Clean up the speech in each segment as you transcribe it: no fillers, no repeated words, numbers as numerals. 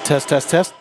Test, test, test.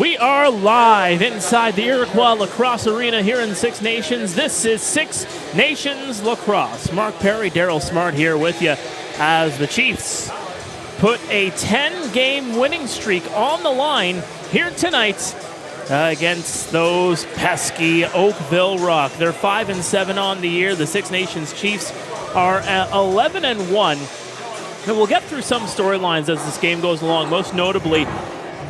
We are live inside the Iroquois Lacrosse Arena here in Six Nations. This is Six Nations Lacrosse. Mark Pare, Darryl Smart here with you as the Chiefs put a 10-game winning streak on the line here tonight against those pesky Oakville Rock. They're 5-7 on the year. The Six Nations Chiefs are 11-1. And we'll get through some storylines as this game goes along, most notably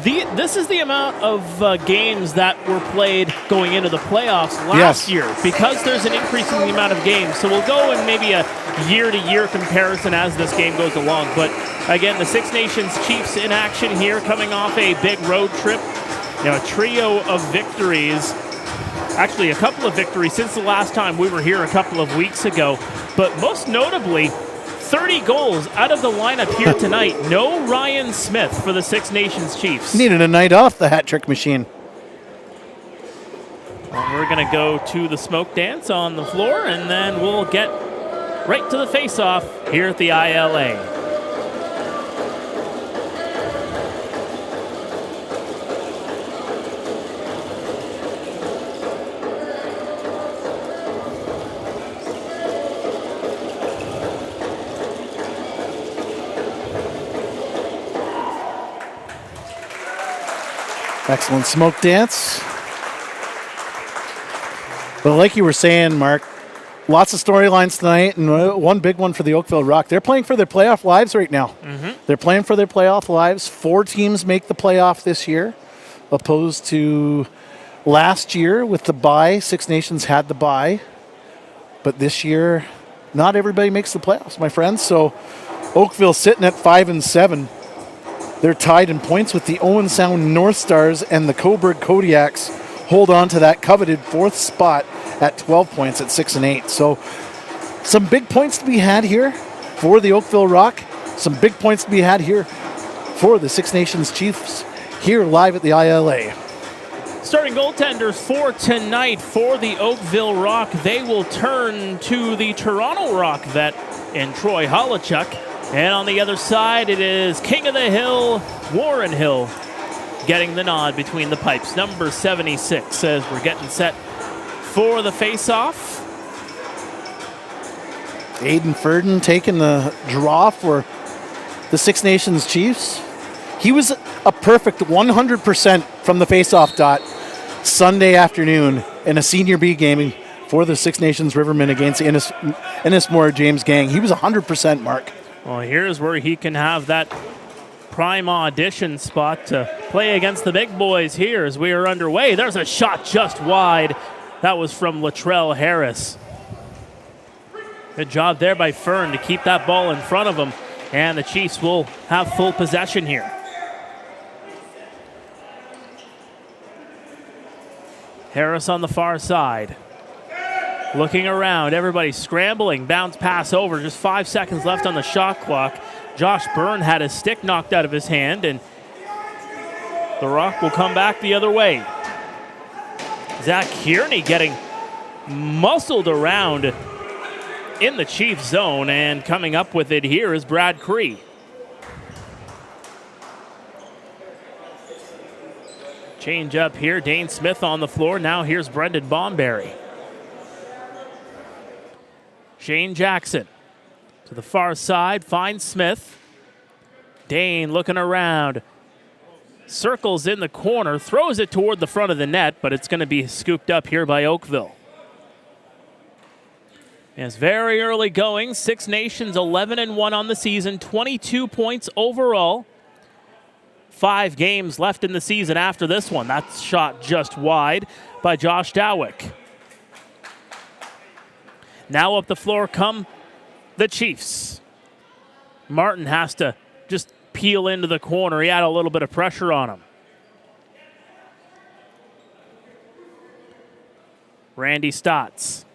this is the amount of games that were played going into the playoffs last year, because there's an increase in the amount of games. So we'll go in maybe a year-to-year comparison as this game goes along. But again, the Six Nations Chiefs in action here, coming off a big road trip. A trio of victories, actually a couple of victories since the last time we were here a couple of weeks ago. But most notably, 30 goals out of the lineup here tonight. No Ryan Smith for the Six Nations Chiefs. Needed a night off the hat trick machine. And we're going to go to the smoke dance on the floor, and then we'll get right to the face-off here at the ILA. Excellent smoke dance. But like you were saying, Mark, lots of storylines tonight, and one big one for the Oakville Rock. They're playing for their playoff lives right now. They're playing for their playoff lives. 4 teams make the playoff this year, opposed to last year with the bye. Six Nations had the bye. But this year, not everybody makes the playoffs, my friends. So Oakville sitting at 5-7. They're tied in points with the Owen Sound North Stars, and the Coburg Kodiaks hold on to that coveted 4th spot at 12 points at 6-8. So some big points to be had here for the Oakville Rock. Some big points to be had here for the Six Nations Chiefs here live at the ILA. Starting goaltenders for tonight for the Oakville Rock. They will turn to the Toronto Rock vet in Troy Holochuk. And on the other side, it is King of the Hill, Warren Hill, getting the nod between the pipes. Number 76 as we're getting set for the face-off. Aiden Furden taking the draw for the Six Nations Chiefs. He was a perfect 100% from the face-off dot Sunday afternoon in a Senior B game for the Six Nations Rivermen against Ennismore James Gang. He was 100%, Mark. Well, here's where he can have that prime audition spot to play against the big boys here as we are underway. There's a shot just wide. That was from Latrell Harris. Good job there by Fern to keep that ball in front of him, and the Chiefs will have full possession here. Harris on the far side. Looking around, everybody scrambling, bounce pass over, just 5 seconds left on the shot clock. Josh Byrne had his stick knocked out of his hand, and the Rock will come back the other way. Zach Kearney getting muscled around in the Chiefs zone, and coming up with it here is Brad Cree. Change up here, Dane Smith on the floor. Now here's Brendan Bomberry. Shane Jackson to the far side, finds Smith. Dane looking around, circles in the corner, throws it toward the front of the net, but it's going to be scooped up here by Oakville. And it's very early going. Six Nations 11-1 on the season, 22 points overall. 5 games left in the season after this one. That's shot just wide by Josh Dowick. Now up the floor come the Chiefs. Martin has to just peel into the corner. He had a little bit of pressure on him. Randy Stotts.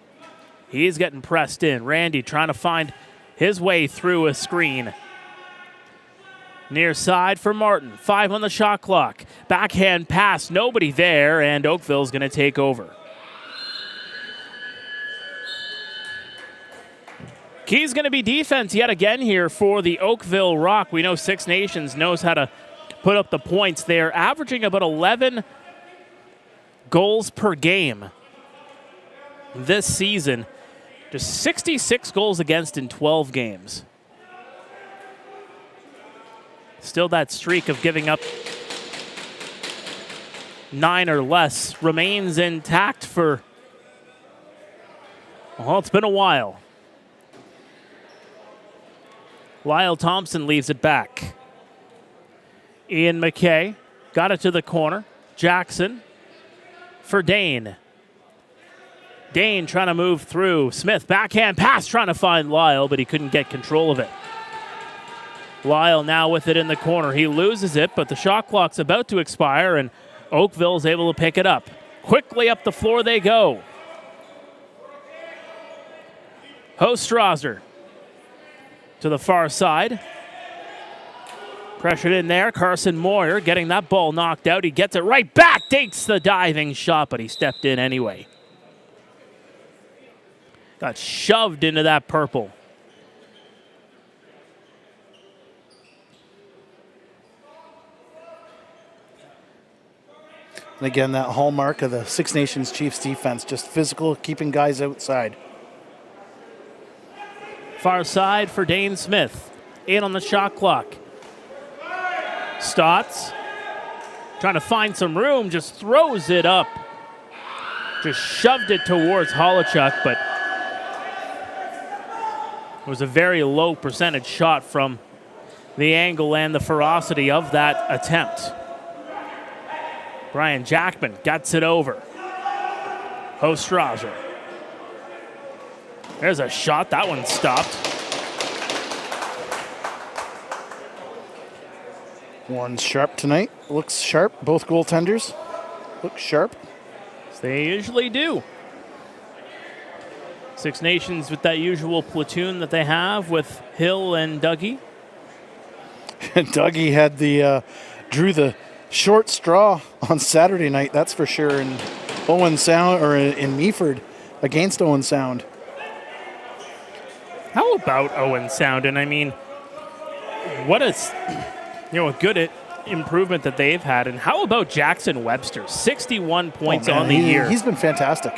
He's getting pressed in. Randy trying to find his way through a screen. Near side for Martin. 5 on the shot clock. Backhand pass. Nobody there, and Oakville's going to take over. Key's going to be defense yet again here for the Oakville Rock. We know Six Nations knows how to put up the points. They're averaging about 11 goals per game this season. Just 66 goals against in 12 games. Still that streak of giving up 9 or less remains intact for, well, it's been a while. Lyle Thompson leaves it back. Ian McKay got it to the corner. Jackson for Dane. Dane trying to move through. Smith backhand pass trying to find Lyle, but he couldn't get control of it. Lyle now with it in the corner. He loses it, but the shot clock's about to expire, and Oakville's able to pick it up. Quickly up the floor they go. Hostrasser to the far side. Pressured in there. Carson Moyer getting that ball knocked out. He gets it right back. Takes the diving shot, but he stepped in anyway. Got shoved into that purple. And again, that hallmark of the Six Nations Chiefs defense, just physical, keeping guys outside. Far side for Dane Smith. In on the shot clock. Stotts trying to find some room, just throws it up. Just shoved it towards Holochuk, but it was a very low percentage shot from the angle and the ferocity of that attempt. Brian Jackman gets it over. Hostrasser. There's a shot. That one stopped. Warren's sharp tonight. Looks sharp. Both goaltenders look sharp. They usually do. Six Nations with that usual platoon that they have with Hill and Dougie. And Dougie had drew the short straw on Saturday night, that's for sure, in Owen Sound, or in Meaford against Owen Sound. How about Owen Sound? And I mean, what a good improvement that they've had. And how about Jackson Webster? 61 points on the year. He's been fantastic.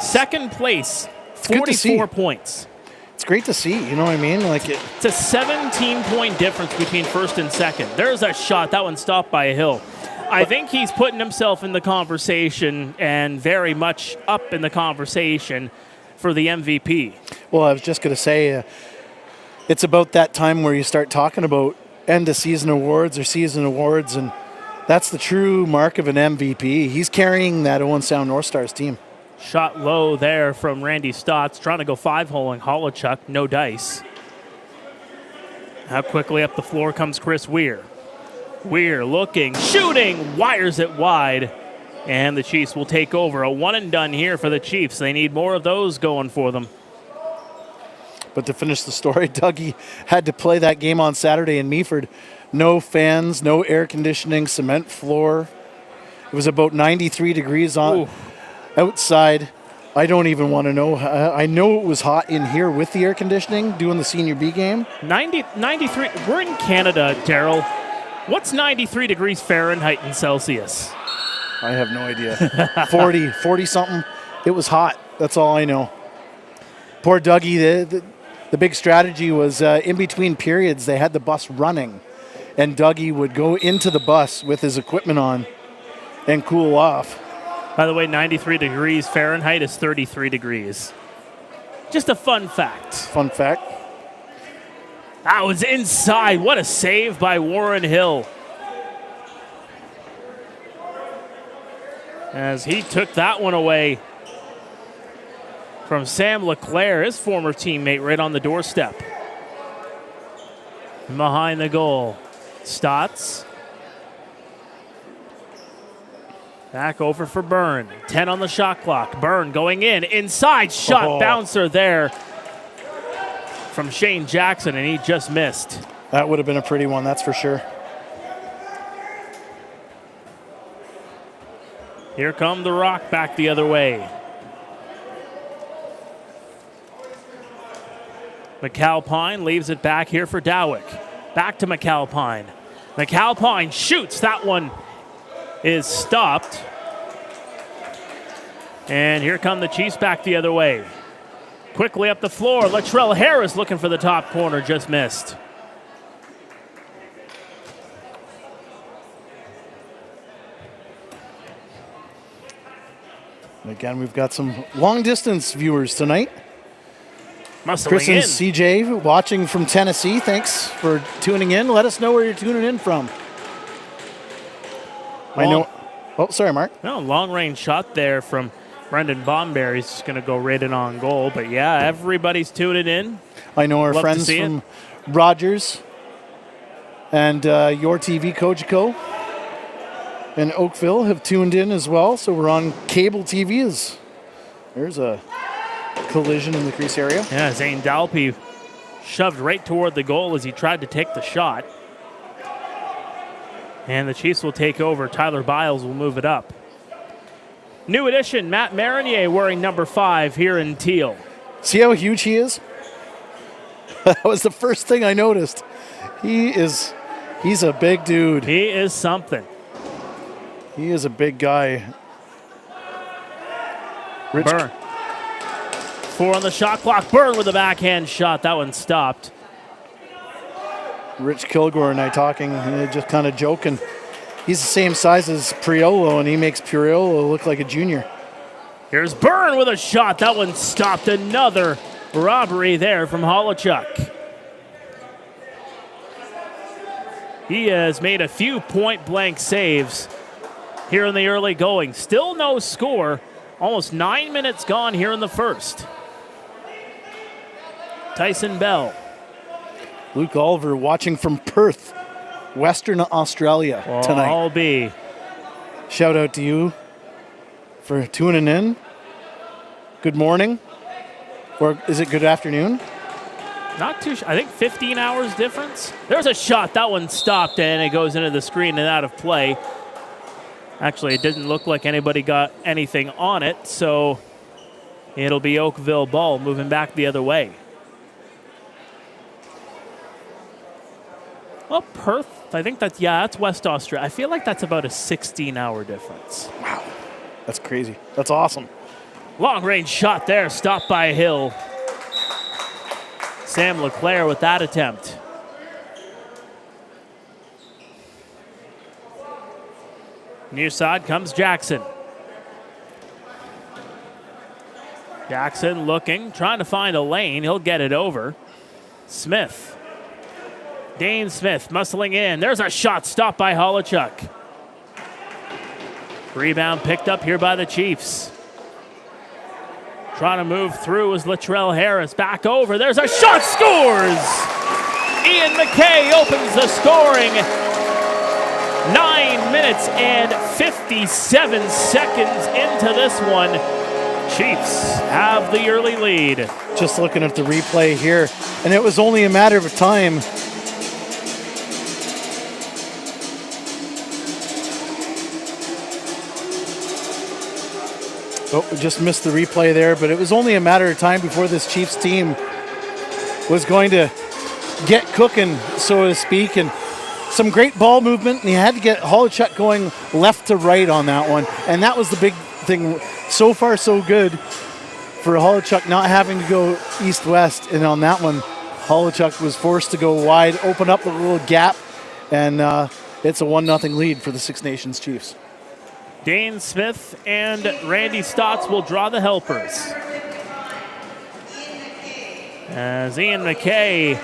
Second place, 44 points. It's great to see, you know what I mean? It's a 17-point difference between first and second. There's a shot. That one stopped by a Hill. I think he's putting himself in the conversation, and very much up in the conversation for the MVP. Well, I was just going to say, it's about that time where you start talking about end-of-season awards or season awards, and that's the true mark of an MVP. He's carrying that Owen Sound North Stars team. Shot low there from Randy Stotts, trying to go 5-holing Holochuk, no dice. How quickly up the floor comes Chris Weir. Weir looking, shooting, wires it wide, and the Chiefs will take over. A one and done here for the Chiefs. They need more of those going for them. But to finish the story, Dougie had to play that game on Saturday in Meaford. No fans, no air conditioning, cement floor. It was about 93 degrees outside. I don't even want to know. I know it was hot in here with the air conditioning doing the Senior B game. 93. We're in Canada, Darryl. What's 93 degrees Fahrenheit in Celsius? I have no idea. 40 something. It was hot. That's all I know. Poor Dougie. The big strategy was in between periods, they had the bus running, and Dougie would go into the bus with his equipment on and cool off. By the way, 93 degrees Fahrenheit is 33 degrees. Just a fun fact. Fun fact. That was inside. What a save by Warren Hill. As he took that one away from Sam Leclerc, his former teammate, right on the doorstep. Behind the goal, Stotts. Back over for Byrne. 10 on the shot clock. Byrne going in. Inside shot bouncer there from Shane Jackson, and he just missed. That would have been a pretty one, that's for sure. Here come the Rock back the other way. McAlpine leaves it back here for Dowick. Back to McAlpine. McAlpine shoots. That one is stopped. And here come the Chiefs back the other way. Quickly up the floor. Latrell Harris looking for the top corner. Just missed. Again, we've got some long-distance viewers tonight. Muscling Chris and in. CJ watching from Tennessee. Thanks for tuning in. Let us know where you're tuning in from. I know. Oh, sorry, Mark. No, long-range shot there from Brendan Bomberry. He's just going to go right in on goal. But, yeah, everybody's tuning in. I know our Love friends from Rogers and Your TV Cogeco and Oakville have tuned in as well. So we're on cable TV. There's a collision in the crease area. Yeah, Zane Dalpy shoved right toward the goal as he tried to take the shot. And the Chiefs will take over. Tyler Biles will move it up. New addition, Matt Marinier wearing number 5 here in teal. See how huge he is? That was the first thing I noticed. He's a big dude. He is something. He is a big guy. Rich Byrne. 4 on the shot clock. Byrne with a backhand shot. That one stopped. Rich Kilgore and I talking, just kind of joking. He's the same size as Priolo, and he makes Priolo look like a junior. Here's Byrne with a shot. That one stopped. Another robbery there from Holochuk. He has made a few point-blank saves here in the early going. Still no score. Almost 9 minutes gone here in the first. Tyson Bell. Luke Oliver watching from Perth, Western Australia tonight. I'll be. Shout out to you for tuning in. Good morning. Or is it good afternoon? Not too I think 15 hours difference. There's a shot. That one stopped, and it goes into the screen and out of play. Actually, it didn't look like anybody got anything on it, so it'll be Oakville ball moving back the other way. Well, Perth, I think that's West Australia. I feel like that's about a 16-hour difference. Wow. That's crazy. That's awesome. Long-range shot there, stopped by Hill. Sam LeClaire with that attempt. Near side comes Jackson. Jackson looking, trying to find a lane. He'll get it over. Smith. Dane Smith muscling in. There's a shot stopped by Holochuk. Rebound picked up here by the Chiefs. Trying to move through is Latrell Harris. Back over. There's a shot. Scores! Ian McKay opens the scoring. 9 minutes and 57 seconds into this one. Chiefs have the early lead. Just looking at the replay here, and it was only a matter of time. Oh, we just missed the replay there, but it was only a matter of time before this Chiefs team was going to get cooking, so to speak, and some great ball movement, and he had to get Holochuk going left to right on that one, and that was the big thing. So far, so good for Holochuk not having to go east-west, and on that one, Holochuk was forced to go wide, open up the little gap, and it's a 1-0 lead for the Six Nations Chiefs. Dane Smith and Randy Stotts will draw the helpers. As Ian McKay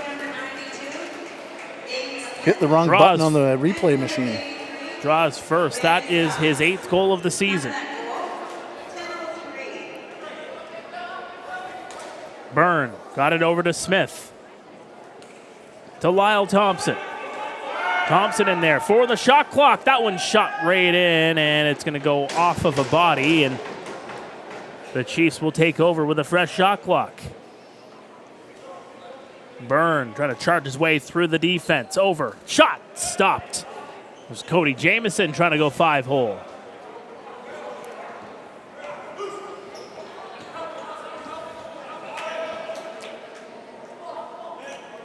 hit the wrong button on the replay machine. Draws first. That is his 8th goal of the season. Byrne got it over to Smith. To Lyle Thompson. Thompson in there for the shot clock. That one shot right in, and it's going to go off of a body, and the Chiefs will take over with a fresh shot clock. Byrne trying to charge his way through the defense. Over. Shot. Stopped. There's Cody Jamieson trying to go 5-hole.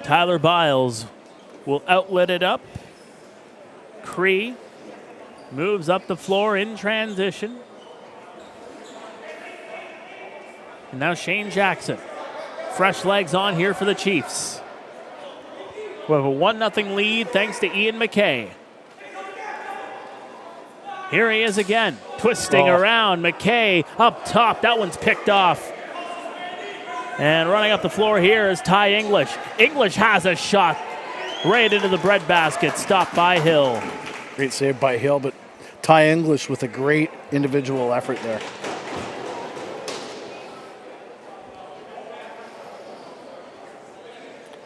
Tyler Biles will outlet it up. Cree moves up the floor in transition. And now Shane Jackson. Fresh legs on here for the Chiefs. We have a 1-0 lead thanks to Ian McKay. Here he is again, twisting around. McKay up top. That one's picked off. And running up the floor here is Ty English. English has a shot right into the breadbasket. Stopped by Hill. Great save by Hill, but Ty English with a great individual effort there.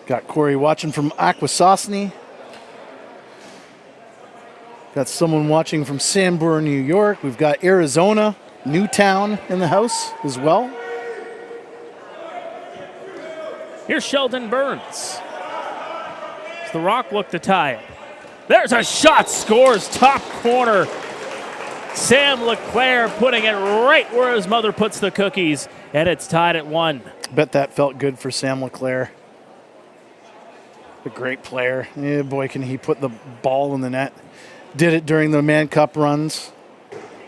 Got Corey watching from Akwesasne. Got someone watching from Sanborn, New York. We've got Arizona, Newtown in the house as well. Here's Sheldon Burns. As the Rock look to tie it. There's a shot, scores, top corner. Sam LeClaire putting it right where his mother puts the cookies, and it's tied at 1. Bet that felt good for Sam LeClaire. A great player. Yeah, boy, can he put the ball in the net. Did it during the Man Cup runs.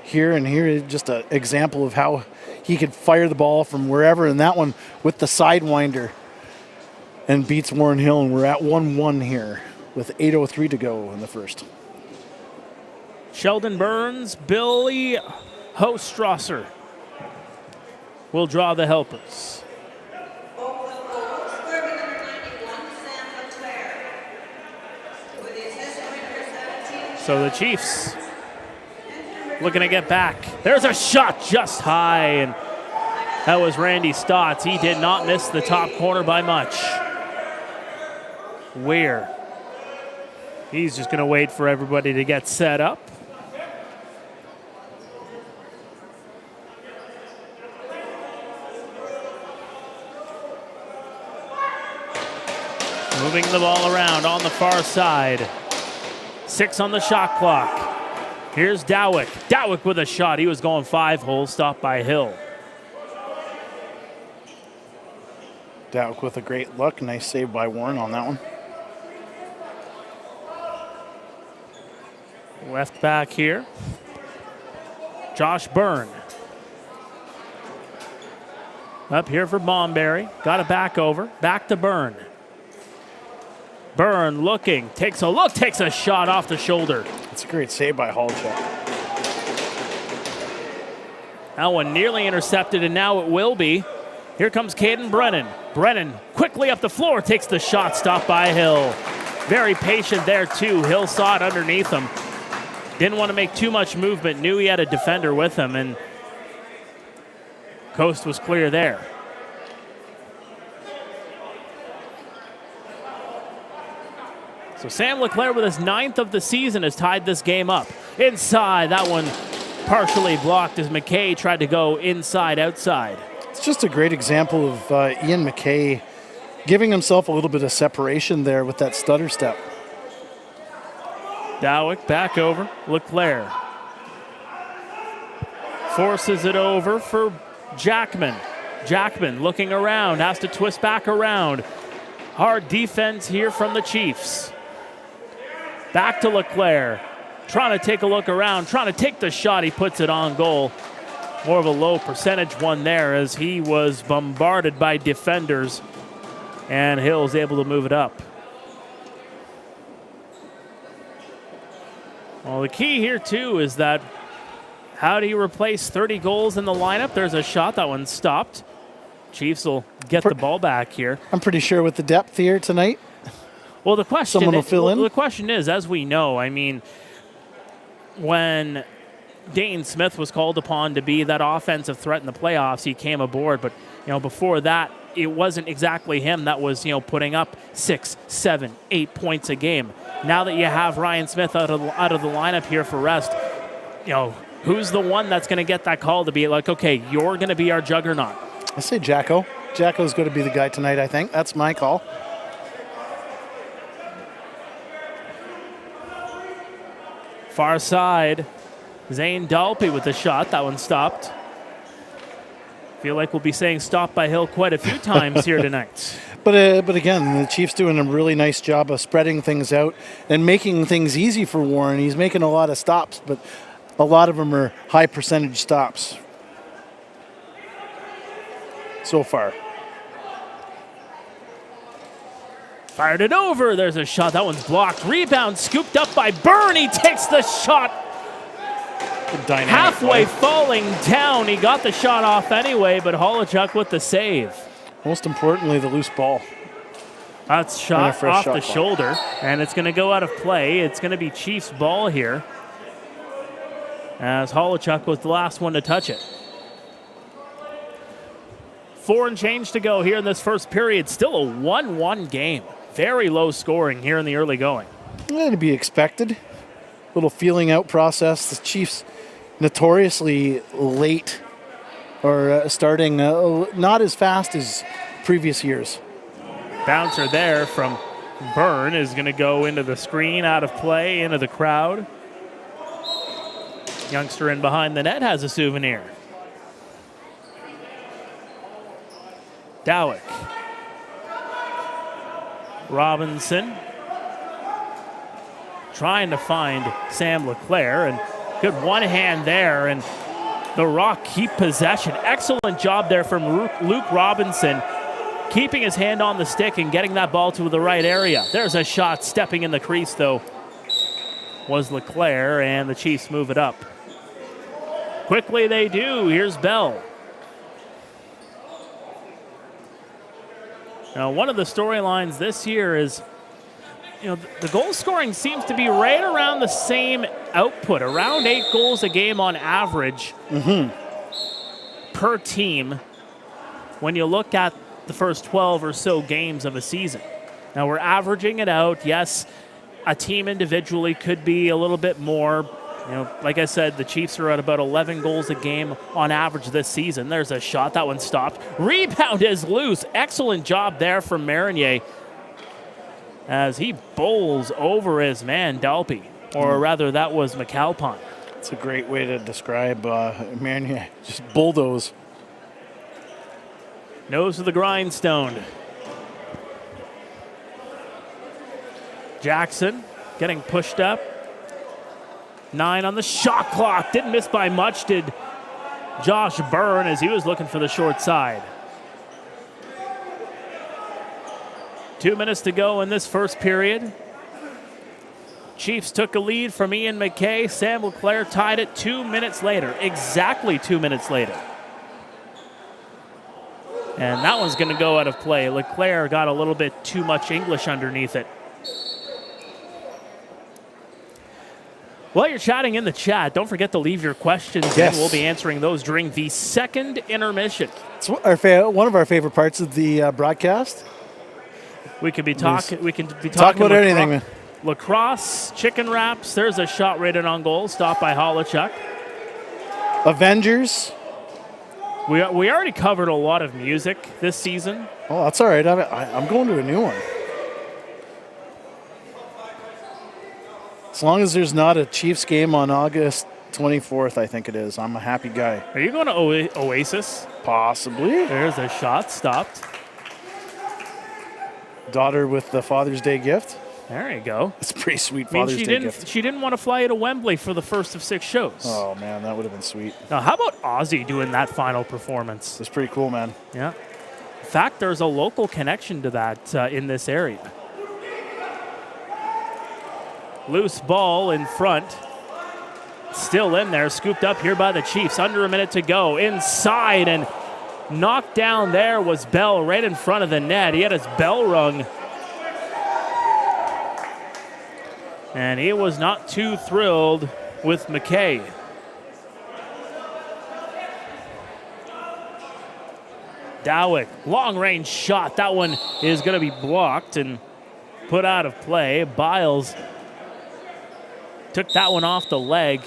Here is just an example of how he could fire the ball from wherever. And that one with the sidewinder and beats Warren Hill. And we're at 1-1 here with 8:03 to go in the first. Sheldon Burns, Billy Hostrasser will draw the helpers. So the Chiefs looking to get back. There's a shot just high, and that was Randy Stotts. He did not miss the top corner by much. Weir. He's just going to wait for everybody to get set up. Moving the ball around on the far side. 6 on the shot clock. Here's Dowick. Dowick with a shot. He was going 5-hole, stopped by Hill. Dowick with a great look. Nice save by Warren on that one. Left back here. Josh Byrne. Up here for Bomberry. Got it back over. Back to Byrne. Byrne looking. Takes a look. Takes a shot off the shoulder. It's a great save by Halchuk. That one nearly intercepted, and now it will be. Here comes Caden Brennan. Brennan quickly up the floor. Takes the shot. Stopped by Hill. Very patient there, too. Hill saw it underneath him. Didn't want to make too much movement. Knew he had a defender with him, and coast was clear there. So Sam LeClaire with his 9th of the season has tied this game up. Inside, that one partially blocked as McKay tried to go inside, outside. It's just a great example of Ian McKay giving himself a little bit of separation there with that stutter step. Dowick back over. LeClaire forces it over for Jackman. Jackman looking around, has to twist back around. Hard defense here from the Chiefs. Back to LeClaire. Trying to take a look around, trying to take the shot. He puts it on goal. More of a low percentage one there as he was bombarded by defenders. And Hill's able to move it up. Well, the key here, too, is that how do you replace 30 goals in the lineup? There's a shot. That one stopped. Chiefs will get the ball back here. I'm pretty sure with the depth here tonight, well, the question someone will fill in. The question is, as we know, I mean, when Dayton Smith was called upon to be that offensive threat in the playoffs, he came aboard. But, before that, it wasn't exactly him that was, putting up 6, 7, 8 points a game. Now that you have Ryan Smith out of the lineup here for rest, who's the one that's going to get that call to be like, okay, you're going to be our juggernaut? I say Jacko. Jacko's going to be the guy tonight, I think. That's my call. Far side, Zane Dalpy with the shot. That one stopped. Feel like we'll be saying stop by Hill quite a few times here tonight. But again, the Chiefs doing a really nice job of spreading things out and making things easy for Warren. He's making a lot of stops, but a lot of them are high percentage stops so far. Fired it over. There's a shot. That one's blocked. Rebound scooped up by Byrne. He takes the shot. Halfway falling down. He got the shot off anyway, but Holochuk with the save. Most importantly, the loose ball. That's shot off the shoulder, and it's going to go out of play. It's going to be Chiefs ball here, as Holochuk was the last one to touch it. 4 and change to go here in this first period. Still a 1-1 game. Very low scoring here in the early going. To be expected. Little feeling out process. The Chiefs notoriously late or starting not as fast as previous years. Bouncer there from Byrne is going to go into the screen, out of play, into the crowd. Youngster in behind the net has a souvenir. Dowick. Robinson trying to find Sam LeClaire, and good one hand there, and the Rock keep possession. Excellent job there from Luke Robinson, keeping his hand on the stick and getting that ball to the right area. There's a shot. Stepping in the crease, though, was LeClaire, and the Chiefs move it up. Quickly they do. Here's Bell. Now, one of the storylines this year is, the goal scoring seems to be right around the same output, around 8 goals a game on average per team when you look at the first 12 or so games of a season. Now, we're averaging it out. Yes, a team individually could be a little bit more. Like I said, the Chiefs are at about 11 goals a game on average this season. There's a shot. That one stopped. Rebound is loose. Excellent job there from Marinier as he bowls over his man, Dalpy. Or rather, that was McAlpine. It's a great way to describe Marinier. Just bulldoze. Nose to the grindstone. Jackson getting pushed up. 9 on the shot clock. Didn't miss by much, did Josh Byrne, as he was looking for the short side. 2 minutes to go in this first period. Chiefs took a lead from Ian McKay. Sam LeClaire tied it 2 minutes later. Exactly 2 minutes later. And that one's going to go out of play. LeClaire got a little bit too much English underneath it. While you're chatting in the chat, don't forget to leave your questions in. We'll be answering those during the second intermission. It's one of our favorite parts of the broadcast. We could be talking. We can be talking about anything, man. Lacrosse, chicken wraps. There's a shot rated on goal, stopped by Holochuk. Avengers. We already covered a lot of music this season. Oh, that's all right. I'm going to a new one. As long as there's not a Chiefs game on August 24th, I think it is. I'm a happy guy. Are you going to Oasis? Possibly. There's a shot, stopped. Daughter with the Father's Day gift. There you go. It's a pretty sweet Father's Day gift. She didn't want to fly you to Wembley for the first of 6 shows. Oh, man, that would have been sweet. Now, how about Ozzy doing that final performance? It's pretty cool, man. Yeah. In fact, there's a local connection to that in this area. Loose ball in front. Still in there, scooped up here by the Chiefs. Under a minute to go. Inside, and knocked down there was Bell right in front of the net. He had his bell rung. And he was not too thrilled with McKay. Dowick, long-range shot. That one is going to be blocked and put out of play. Biles took that one off the leg.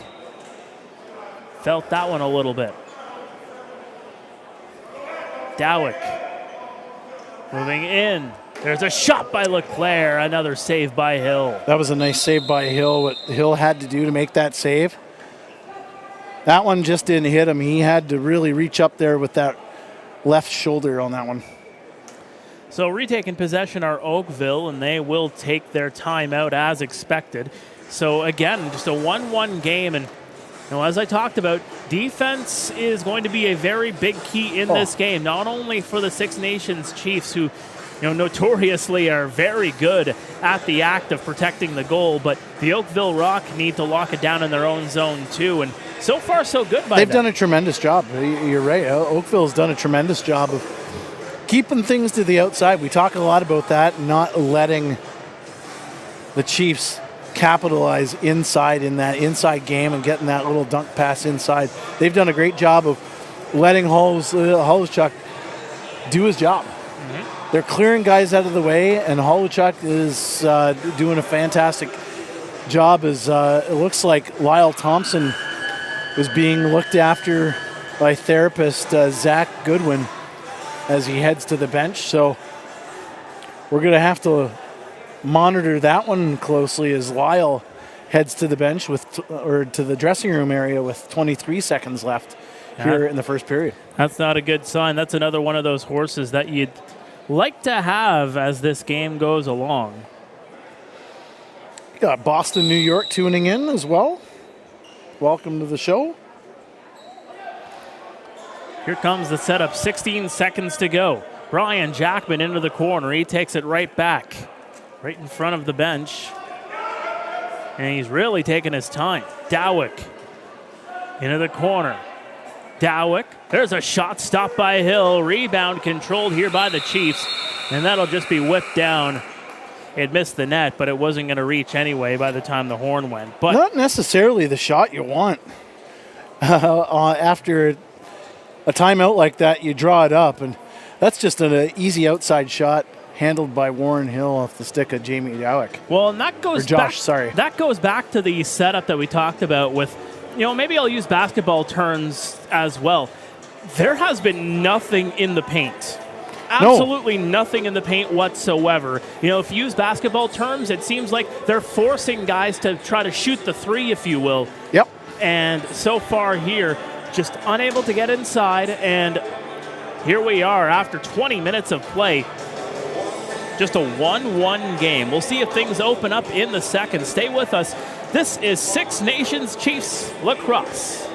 Felt that one a little bit. Dowick moving in. There's a shot by LeClaire. Another save by Hill. That was a nice save by Hill. What Hill had to do to make that save. That one just didn't hit him. He had to really reach up there with that left shoulder on that one. So retaking possession are Oakville, and they will take their timeout as expected. So again, just a 1-1 game, and as I talked about, defense is going to be a very big key in this game, not only for the Six Nations Chiefs, who notoriously are very good at the act of protecting the goal, but the Oakville Rock need to lock it down in their own zone too, and so far so good by them. They've done a tremendous job. You're right. Oakville's done a tremendous job of keeping things to the outside. We talk a lot about that, not letting the Chiefs capitalize inside in that inside game and getting that little dunk pass inside. They've done a great job of letting Holuchuk do his job. Mm-hmm. They're clearing guys out of the way, and Holuchuk is doing a fantastic job as it looks like Lyle Thompson was being looked after by therapist Zach Goodwin as he heads to the bench. So we're going to have to monitor that one closely as Lyle heads to the bench or to the dressing room area with 23 seconds left here in the first period. That's not a good sign. That's another one of those horses that you'd like to have as this game goes along. You got Boston, New York tuning in as well. Welcome to the show. Here comes the setup, 16 seconds to go. Brian Jackman into the corner. He takes it right back, right in front of the bench. And he's really taking his time. Dowick into the corner. Dowick, there's a shot stopped by Hill. Rebound controlled here by the Chiefs. And that'll just be whipped down. It missed the net, but it wasn't going to reach anyway by the time the horn went. But not necessarily the shot you want. After a timeout like that, you draw it up, and that's just an easy outside shot handled by Warren Hill off the stick of Jamie Dowick. Well, and that goes That goes back to the setup that we talked about with, maybe I'll use basketball terms as well. There has been nothing in the paint. Absolutely nothing in the paint whatsoever. If you use basketball terms, it seems like they're forcing guys to try to shoot the three, if you will. Yep. And so far here, just unable to get inside, and here we are after 20 minutes of play. Just a 1-1 game. We'll see if things open up in the second. Stay with us. This is Six Nations Chiefs Lacrosse.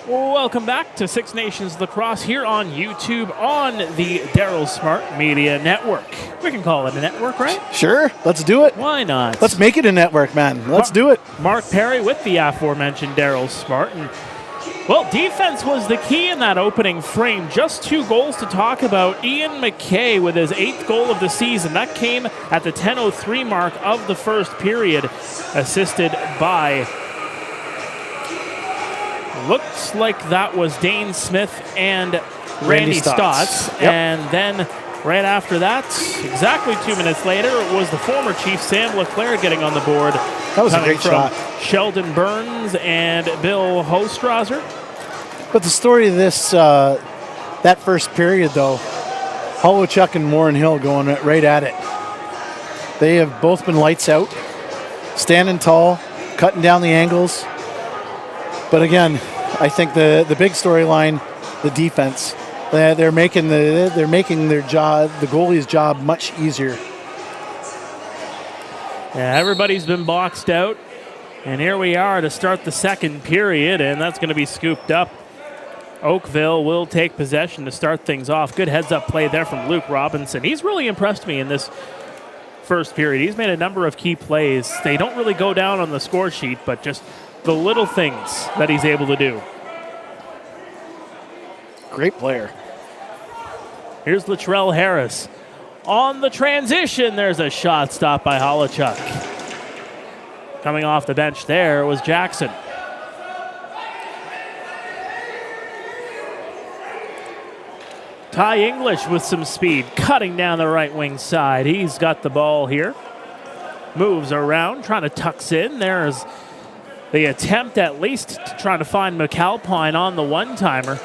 Welcome back to Six Nations Lacrosse here on YouTube on the Darryl Smart Media Network. We can call it a network, right? Sure, let's do it. Why not? Let's make it a network, man. Let's do it. Mark Pare with the aforementioned Darryl Smart. And, well, defense was the key in that opening frame. Just 2 goals to talk about. Ian McKay with his 8th goal of the season. That came at the 10:03 mark of the first period, assisted by... Looks like that was Dane Smith and Randy Stotts. Yep. And then right after that, exactly 2 minutes later, it was the former Chief Sam Leclerc getting on the board. That was a great shot. Sheldon Burns and Bill Hostrasser. But the story of this, that first period, though, Holochuk and Warren Hill going right at it. They have both been lights out, standing tall, cutting down the angles. But again, I think the big storyline, the defense, they're making their job, the goalie's job, much easier. Yeah, everybody's been boxed out, and here we are to start the second period, and that's going to be scooped up. Oakville will take possession to start things off. Good heads-up play there from Luke Robinson. He's really impressed me in this first period. He's made a number of key plays. They don't really go down on the score sheet, but just the little things that he's able to do. Great player. Here's Latrell Harris. On the transition, there's a shot stopped by Holochuk. Coming off the bench there was Jackson. Ty English with some speed, cutting down the right wing side. He's got the ball here. Moves around, trying to tucks in. There's the attempt at least trying to find McAlpine on the one-timer.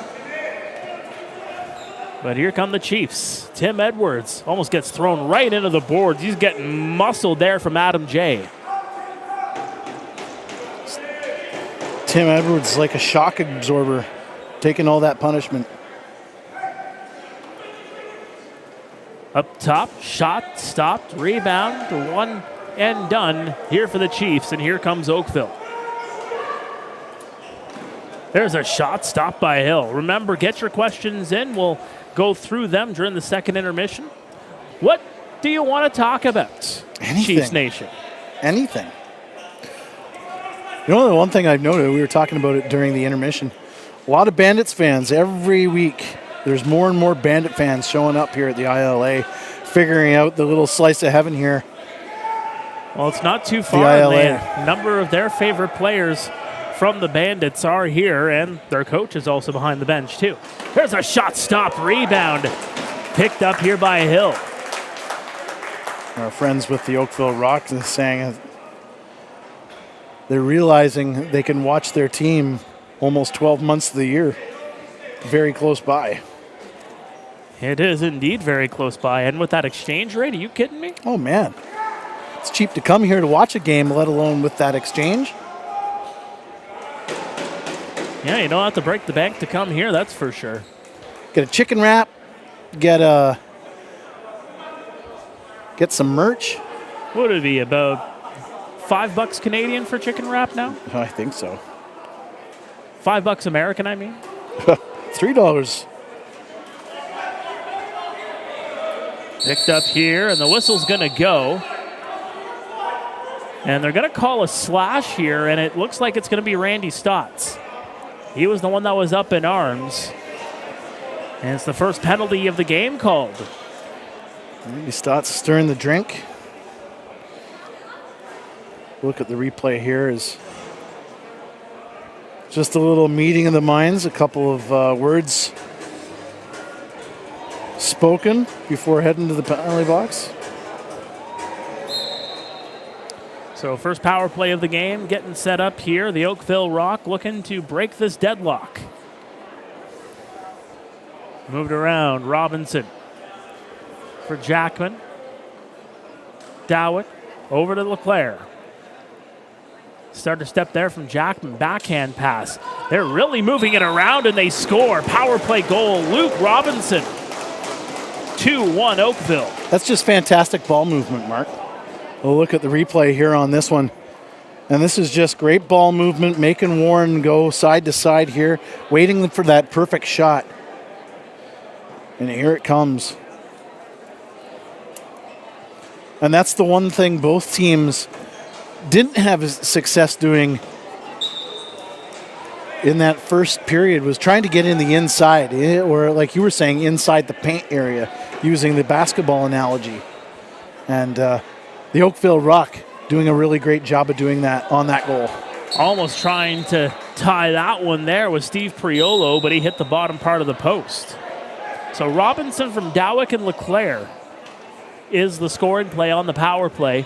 But here come the Chiefs. Tim Edwards almost gets thrown right into the boards. He's getting muscled there from Adam J. Tim Edwards like a shock absorber, taking all that punishment. Up top, shot, stopped, rebound, one and done here for the Chiefs, and here comes Oakville. There's a shot stopped by Hill. Remember, get your questions in. We'll go through them during the second intermission. What do you want to talk about, Anything. Chiefs Nation? Anything. You know, the one thing I've noted, we were talking about it during the intermission, a lot of Bandits fans every week. There's more and more Bandit fans showing up here at the ILA, figuring out the little slice of heaven here. Well, it's not too far. A number of their favorite players from the Bandits are here, and their coach is also behind the bench, too. There's a shot stop rebound picked up here by Hill. Our friends with the Oakville Rock are saying they're realizing they can watch their team almost 12 months of the year very close by. It is indeed very close by. And with that exchange rate, are you kidding me? Oh, man. It's cheap to come here to watch a game, let alone with that exchange. Yeah, you don't have to break the bank to come here, that's for sure. Get a chicken wrap, get some merch. What would it be, about $5 Canadian for chicken wrap now? I think so. $5 American, I mean. $3. Picked up here, and the whistle's going to go. And they're going to call a slash here, and it looks like it's going to be Randy Stotts. He was the one that was up in arms. And it's the first penalty of the game called. Randy Stotts stirring the drink. Look at the replay here is just a little meeting of the minds, a couple of words spoken before heading to the penalty box. So first power play of the game getting set up here. The Oakville Rock looking to break this deadlock. Moved around, Robinson for Jackman. Dowett over to Leclerc. Starter step there from Jackman, backhand pass. They're really moving it around and they score. Power play goal, Luke Robinson. 2-1 Oakville. That's just fantastic ball movement, Mark. We'll look at the replay here on this one. And this is just great ball movement, making Warren go side to side here, waiting for that perfect shot. And here it comes. And that's the one thing both teams didn't have success doing in that first period, was trying to get in the inside, or like you were saying, inside the paint area, using the basketball analogy. And the Oakville Rock doing a really great job of doing that on that goal. Almost trying to tie that one there was Steve Priolo, but he hit the bottom part of the post. So Robinson from Dowick and LeClaire is the scoring play on the power play.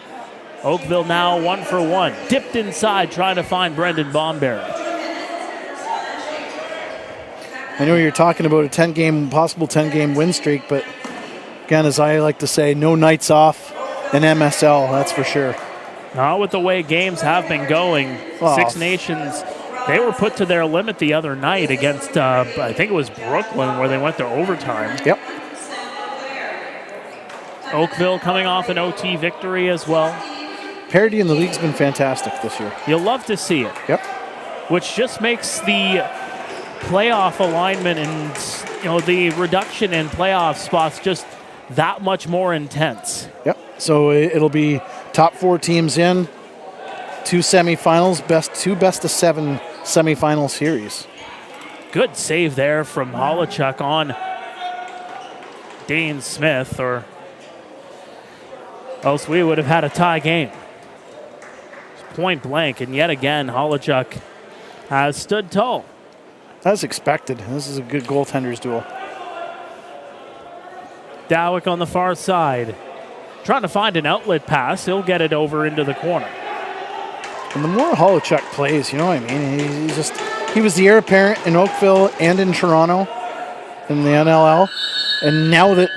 Oakville now 1 for 1. Dipped inside trying to find Brendan Bomberry. I know you're talking about a possible 10-game win streak, but again, as I like to say, no nights off in MSL, that's for sure. Not with the way games have been going. Six Nations, they were put to their limit the other night against, I think it was Brooklyn, where they went to overtime. Yep. Oakville coming off an OT victory as well. Parity in the league's been fantastic this year. You'll love to see it. Yep. Which just makes the playoff alignment and the reduction in playoff spots just that much more intense. Yep. So it'll be top 4 teams in, 2 semifinals, two best of 7 semifinal series. Good save there from Holochuk on Dane Smith, or else we would have had a tie game. Point blank, and yet again, Holochuk has stood tall. As expected. This is a good goaltenders duel. Dowick on the far side, trying to find an outlet pass. He'll get it over into the corner. And the more Holochuk plays, you know what I mean? He was the heir apparent in Oakville and in Toronto in the NLL. And now that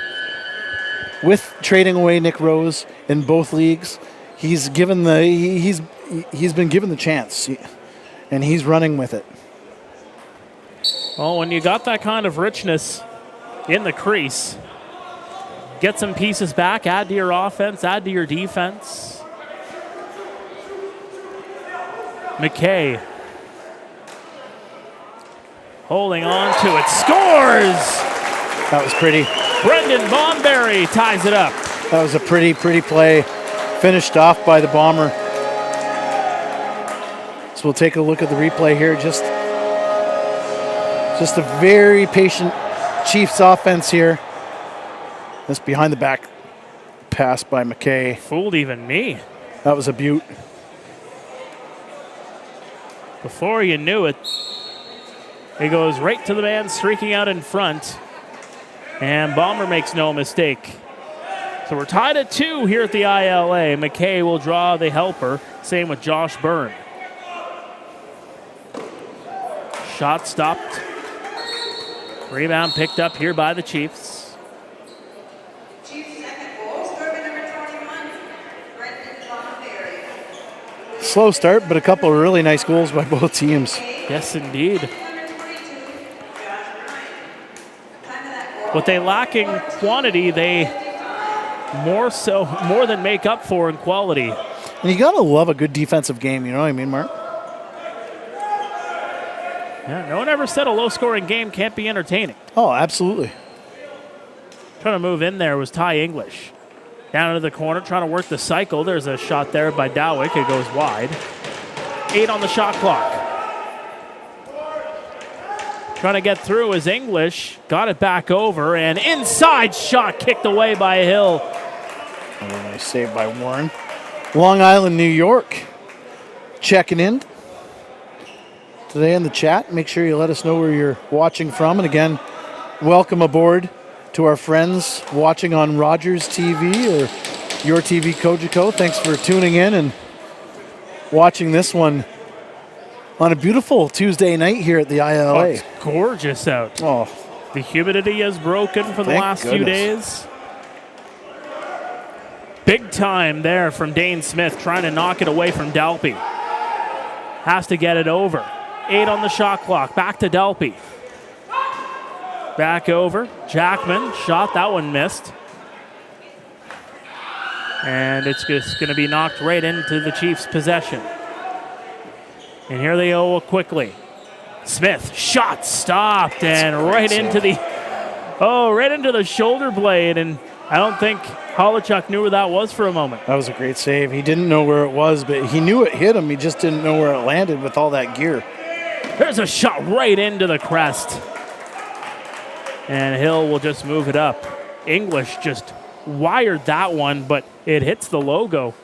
with trading away Nick Rose in both leagues, he's been given the chance, and he's running with it. Well, when you got that kind of richness in the crease, get some pieces back, add to your offense, add to your defense. McKay holding on to it, scores! That was pretty. Brendan Bomberry ties it up. That was a pretty play, finished off by the Bomber. So we'll take a look at the replay here. Just a very patient Chiefs offense here. This behind the back pass by McKay. Fooled even me. That was a beaut. Before you knew it, it goes right to the man streaking out in front. And Bomber makes no mistake. So we're tied at 2 here at the ILA. McKay will draw the helper. Same with Josh Byrne. Shot stopped. Rebound picked up here by the Chiefs. Slow start, but a couple of really nice goals by both teams. Yes, indeed. What they lack in quantity, they more than make up for in quality. And you gotta love a good defensive game, you know what I mean, Mark? Yeah, no one ever said a low-scoring game can't be entertaining. Oh, absolutely. Trying to move in there was Ty English. Down into the corner, trying to work the cycle. There's a shot there by Dowick. It goes wide. 8 on the shot clock. Trying to get through is English. Got it back over, and inside shot kicked away by Hill. And a nice save by Warren. Long Island, New York, checking in today in the chat. Make sure you let us know where you're watching from. And again, welcome aboard to our friends watching on Rogers TV or Your TV Kojiko. Thanks for tuning in and watching this one on a beautiful Tuesday night here at the ILA. Oh, it's gorgeous out. Oh, the humidity has broken for the last few days. Big time there from Dane Smith trying to knock it away from Dalpy. Has to get it over. 8 on the shot clock. Back to Dalpy. Back over. Jackman shot. That one missed. And it's just going to be knocked right into the Chiefs' possession. And here they go quickly. Smith, shot stopped, and right into the shoulder blade. And I don't think Holochuk knew where that was for a moment. That was a great save. He didn't know where it was, but he knew it hit him. He just didn't know where it landed with all that gear. There's a shot right into the crest. And Hill will just move it up. English just wired that one, but it hits the logo.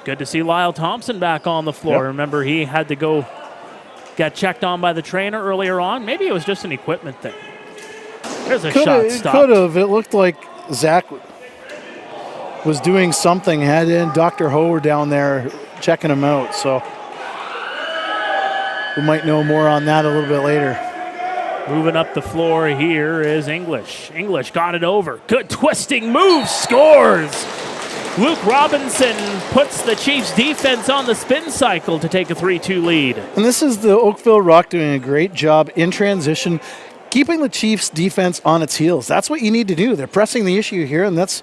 Good to see Lyle Thompson back on the floor. Yep. Remember, he had to go get checked on by the trainer earlier on. Maybe it was just an equipment thing. There's a shot stop. Could have. It looked like Zach was doing something. Had in Dr. Ho down there checking him out. So we might know more on that a little bit later. Moving up the floor here is English. English got it over. Good twisting move, scores! Luke Robinson puts the Chiefs defense on the spin cycle to take a 3-2 lead. And this is the Oakville Rock doing a great job in transition, keeping the Chiefs defense on its heels. That's what you need to do. They're pressing the issue here, and that's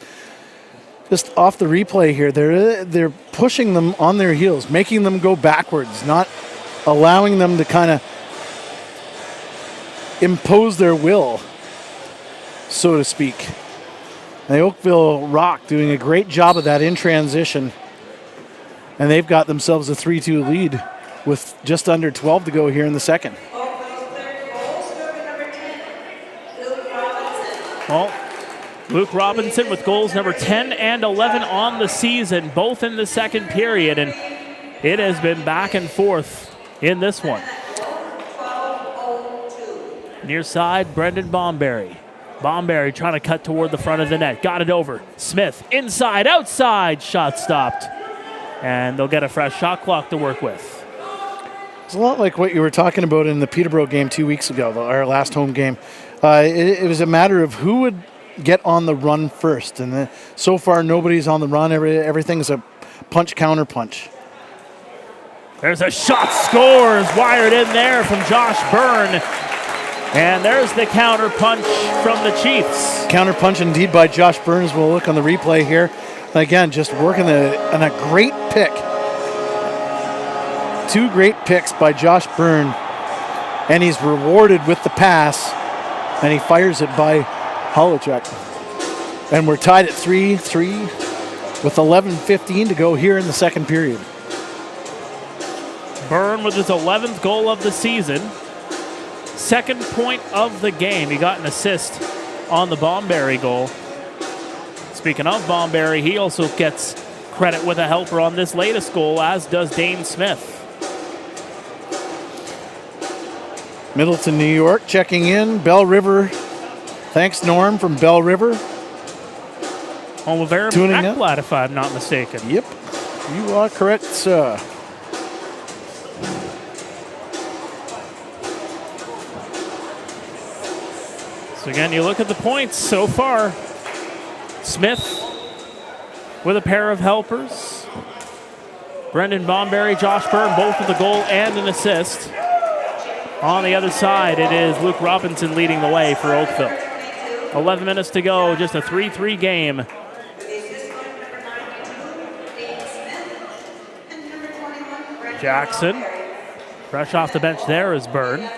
just off the replay here. They're pushing them on their heels, making them go backwards, not allowing them to kind of impose their will, so to speak. The Oakville Rock doing a great job of that in transition. And they've got themselves a 3-2 lead with just under 12 to go here in the second. Well, Luke Robinson with goals number 10 and 11 on the season, both in the second period. And it has been back and forth in this one. Near side, Brendan Bomberry. Bomberry trying to cut toward the front of the net. Got it over. Smith, inside, outside. Shot stopped. And they'll get a fresh shot clock to work with. It's a lot like what you were talking about in the Peterborough game 2 weeks ago, our last home game. It was a matter of who would get on the run first. And so far, nobody's on the run. Everything's a punch, counter punch. There's a shot, scores. Wired in there from Josh Byrne. And there's the counter punch from the Chiefs. Counter punch indeed by Josh Burns. We'll look on the replay here. Again, just working on a great pick. 2 great picks by Josh Byrne. And he's rewarded with the pass. And he fires it by Holochuk. And we're tied at 3-3 with 11:15 to go here in the second period. Byrne with his 11th goal of the season. Second point of the game. He got an assist on the Bomberry goal. Speaking of Bomberry, he also gets credit with a helper on this latest goal, as does Dane Smith. Middleton, New York, checking in. Bell River. Thanks, Norm, from Bell River. Home of Aaron Ekblad, if I'm not mistaken. Yep, you are correct, sir. So again, you look at the points so far. Smith with a pair of helpers. Brendan Bomberry, Josh Byrne, both with a goal and an assist. On the other side, it is Luke Robinson leading the way for Oakville. 11 minutes to go, just a 3-3 game. Jackson, fresh off the bench there is Byrne.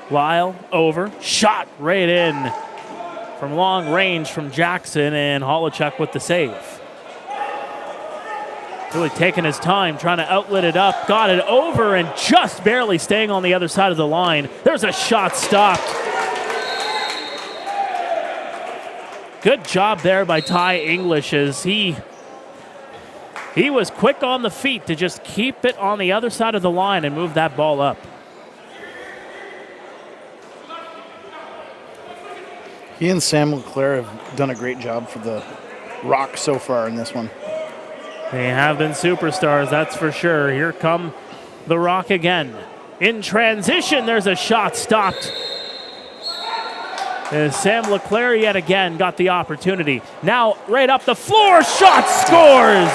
Lyle over, shot right in from long range from Jackson, and Holochuk with the save. Really taking his time, trying to outlet it up, got it over, and just barely staying on the other side of the line. There's a shot stopped. Good job there by Ty English, as he was quick on the feet to just keep it on the other side of the line and move that ball up. He and Sam LeClaire have done a great job for the Rock so far in this one. They have been superstars, that's for sure. Here come the Rock again. In transition, there's a shot stopped. As Sam LeClaire yet again got the opportunity. Now right up the floor, shot scores!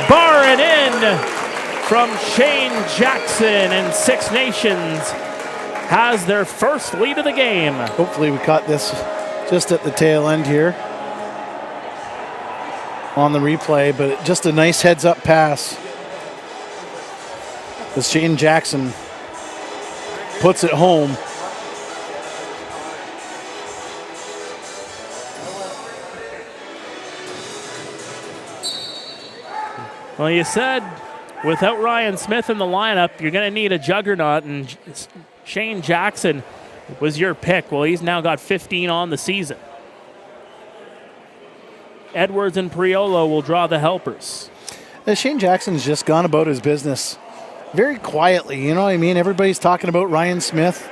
Bar it in from Shane Jackson, and Six Nations has their first lead of the game. Hopefully we caught this just at the tail end here. on the replay, but just a nice heads-up pass as Shane Jackson puts it home. Well, you said without Ryan Smith in the lineup, you're going to need a juggernaut, and Shane Jackson was your pick. Well, he's now got 15 on the season. Edwards and Priolo will draw the helpers. Shane Jackson's just gone about his business very quietly. You know what I mean? Everybody's talking about Ryan Smith,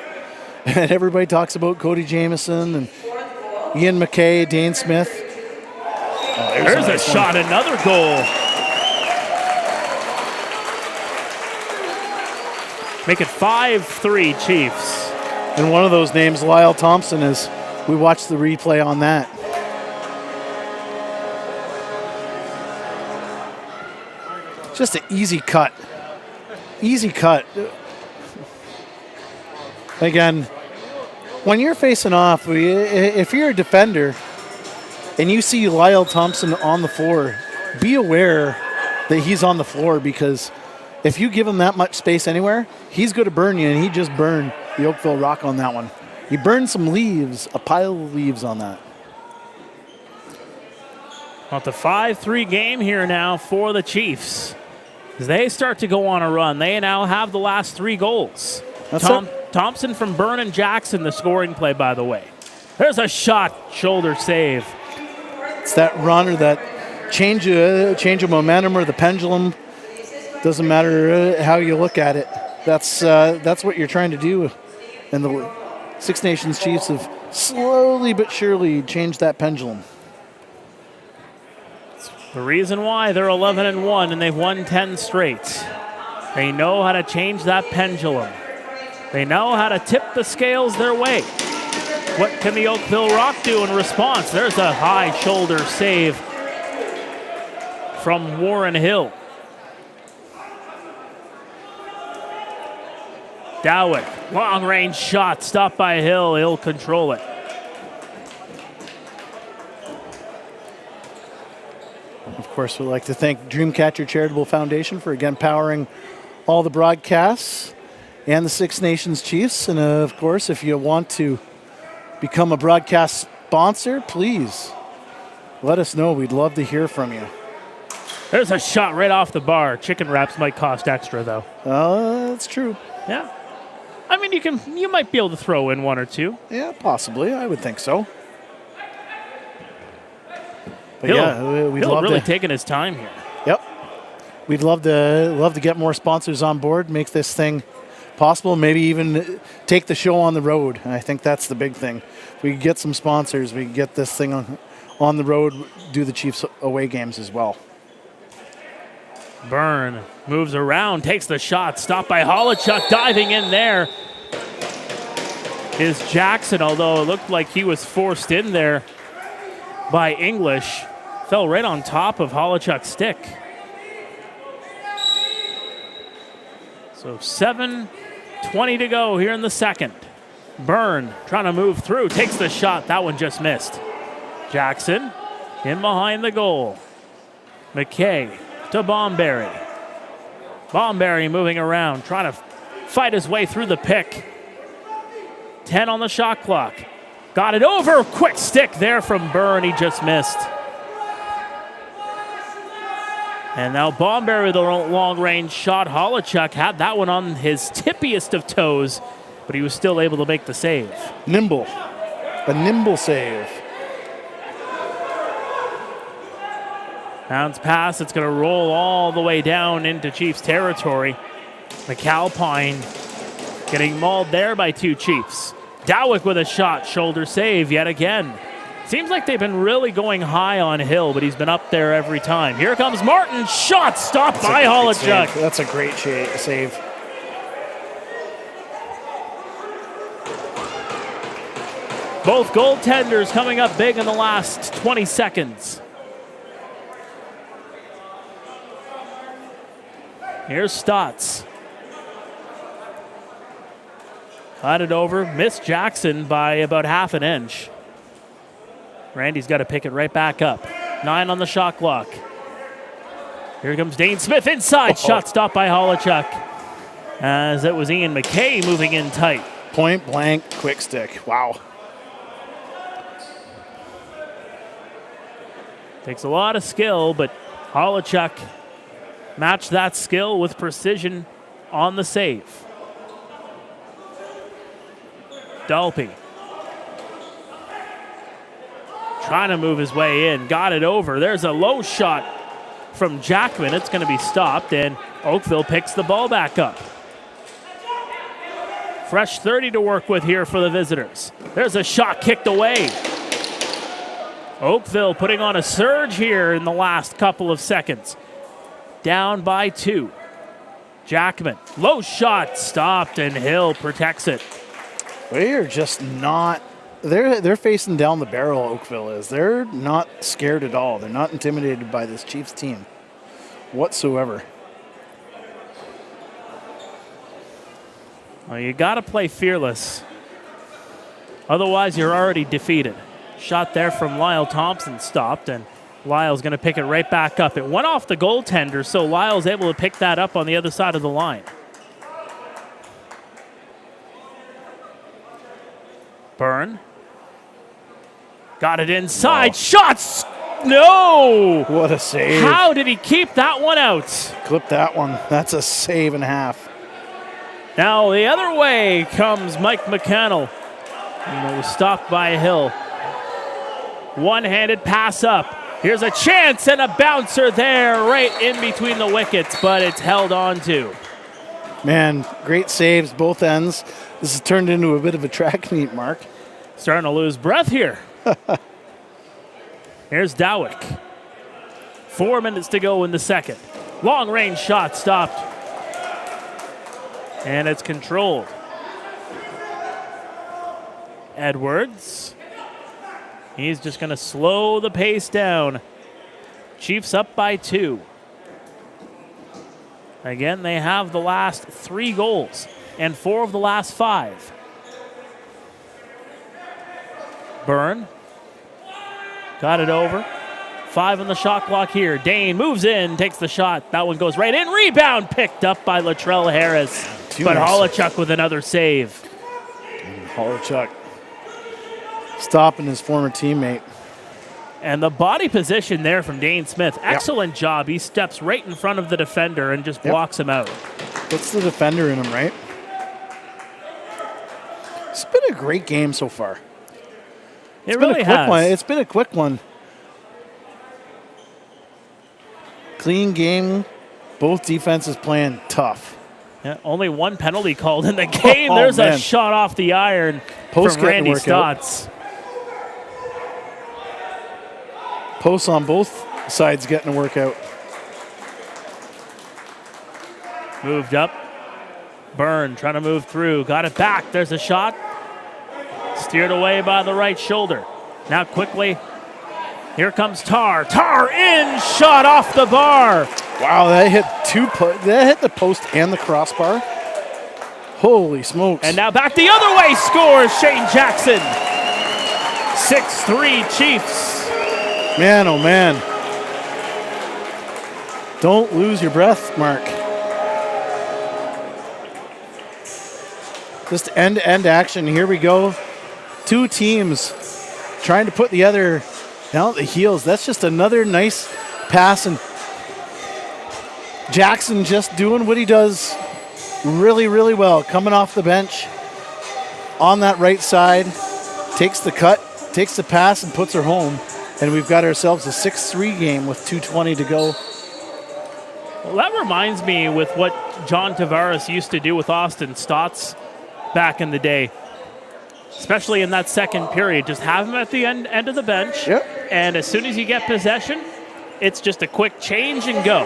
and everybody talks about Cody Jamieson and Ian McKay, Dane Smith. Oh, there's a shot, another goal. Make it 5-3 Chiefs. And one of those names, Lyle Thompson, is we watched the replay on that. Just an easy cut. Easy cut. Again, when you're facing off, if you're a defender and you see Lyle Thompson on the floor, be aware that he's on the floor, because if you give him that much space anywhere, he's going to burn you, and he just burned the Oakville Rock on that one. He burned some leaves, a pile of leaves on that. Well, it's a 5-3 game here now for the Chiefs. As they start to go on a run, they now have the last 3 goals. Thompson from Byrne and Jackson, the scoring play, by the way. There's a shot, shoulder save. It's that run or that change of momentum or the pendulum. Doesn't matter how you look at it. That's what you're trying to do. And the Six Nations Chiefs have slowly but surely changed that pendulum. The reason why they're 11-1 and they've won 10 straight. They know how to change that pendulum. They know how to tip the scales their way. What can the Oakville Rock do in response? There's a high shoulder save from Warren Hill. Dowick, long range shot, stopped by Hill. He'll control it. Of course, we'd like to thank Dreamcatcher Charitable Foundation for again powering all the broadcasts and the Six Nations Chiefs. And of course, if you want to become a broadcast sponsor, please let us know. We'd love to hear from you. There's a shot right off the bar. Chicken wraps might cost extra, though. That's true. Yeah. I mean, you might be able to throw in 1 or 2. Yeah, possibly. I would think so. But Hill, we'd Hill love really to, taking his time here. Yep. We'd love to get more sponsors on board, make this thing possible, maybe even take the show on the road. And I think that's the big thing. If we could get some sponsors, we could get this thing on the road, do the Chiefs away games as well. Byrne moves around, takes the shot, stopped by Holochuk, diving in there is Jackson, although it looked like he was forced in there by English. Fell right on top of Holochuk's stick. So 7:20 to go here in the second. Byrne trying to move through, takes the shot. That one just missed. Jackson in behind the goal. McKay to Bomberry. Bomberry moving around, trying to fight his way through the pick. 10 on the shot clock. Got it over. Quick stick there from Byrne. He just missed. And now Bomberry with a long-range shot. Holochuk had that one on his tippiest of toes, but he was still able to make the save. Nimble. A nimble save. Bounce pass. It's going to roll all the way down into Chiefs territory. McAlpine getting mauled there by 2 Chiefs. Dowick with a shot. Shoulder save yet again. Seems like they've been really going high on Hill, but he's been up there every time. Here comes Martin. Shot stopped by Holochuk. That's a great save. Both goaltenders coming up big in the last 20 seconds. Here's Stotts. Cut it over. Missed Jackson by about half an inch. Randy's got to pick it right back up. 9 on the shot clock. Here comes Dane Smith inside. Shot stopped by Holochuk. As it was Ian McKay moving in tight. Point blank, quick stick. Wow. Takes a lot of skill, but Holochuk matched that skill with precision on the save. Dalpy trying to move his way in. Got it over. There's a low shot from Jackman. It's going to be stopped, and Oakville picks the ball back up. Fresh 30 to work with here for the visitors. There's a shot kicked away. Oakville putting on a surge here in the last couple of seconds. Down by 2. Jackman, low shot, stopped, and Hill protects it. They're just not, they're facing down the barrel, Oakville is. They're not scared at all. They're not intimidated by this Chiefs team whatsoever. Well, you got to play fearless. Otherwise, you're already defeated. Shot there from Lyle Thompson stopped, and Lyle's going to pick it right back up. It went off the goaltender, so Lyle's able to pick that up on the other side of the line. Byrne. Got it inside. Shots! No! What a save. How did he keep that one out? Clip that one. That's a save and a half. Now the other way comes Mike McCannell. And it was stopped by Hill. One-handed pass up. Here's a chance and a bouncer there right in between the wickets, but it's held on to. Man, great saves, both ends. This has turned into a bit of a track meet, Mark. Starting to lose breath here. Here's Dowick. 4 minutes to go in the second. Long-range shot stopped. And it's controlled. Edwards. He's just going to slow the pace down. Chiefs up by 2. Again, they have the last 3 goals and 4 of the last 5. Byrne. Got it over. 5 on the shot clock here. Dane moves in, takes the shot. That one goes right in. Rebound picked up by Latrell Harris. But Holochuk with another save. Holochuk stopping his former teammate. And the body position there from Dane Smith. Excellent job. He steps right in front of the defender and just blocks him out. Puts the defender in him, right? It's been a great game so far. It really has. It's been a quick one. Clean game. Both defenses playing tough. Yeah, only 1 penalty called in the game. There's a shot off the iron from Randy Stotts. Posts on both sides getting a workout. Moved up. Byrne trying to move through. Got it back. There's a shot. Steered away by the right shoulder. Now quickly, here comes Tar. Tar in, shot off the bar. Wow, that hit that hit the post and the crossbar. Holy smokes. And now back the other way, scores Shane Jackson. 6-3 Chiefs. Man, oh man. Don't lose your breath, Mark. Just end-to-end action. Here we go. 2 teams trying to put the other down at the heels. That's just another nice pass, and Jackson just doing what he does really, really well. Coming off the bench on that right side, takes the cut, takes the pass, and puts her home. And we've got ourselves a 6-3 game with 2:20 to go. Well, that reminds me with what John Tavares used to do with Austin Stotts back in the day, especially in that second period. Just have him at the end of the bench, and as soon as you get possession, it's just a quick change and go.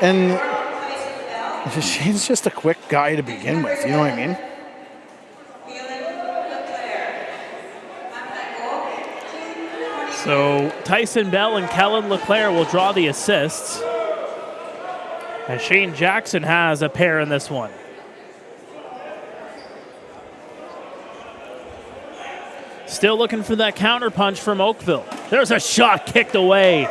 And Shane's just a quick guy to begin with, you know what I mean? So Tyson Bell and Kellen LeClaire will draw the assists. And Shane Jackson has a pair in this one. Still looking for that counter punch from Oakville. There's a shot kicked away.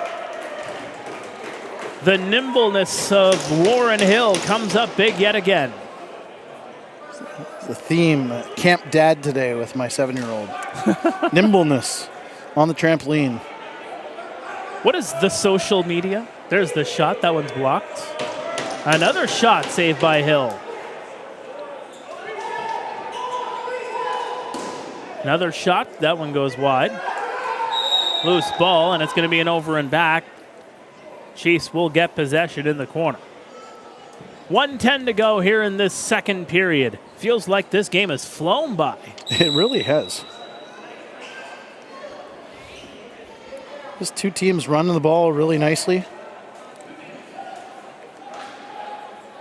The nimbleness of Warren Hill comes up big yet again. The theme, Camp Dad today with my 7-year-old. Nimbleness on the trampoline. What is the social media? There's the shot. That one's blocked. Another shot saved by Hill. Another shot. That one goes wide. Loose ball, and it's going to be an over and back. Chiefs will get possession in the corner. 1:10 to go here in this second period. Feels like this game has flown by. It really has. These two teams running the ball really nicely.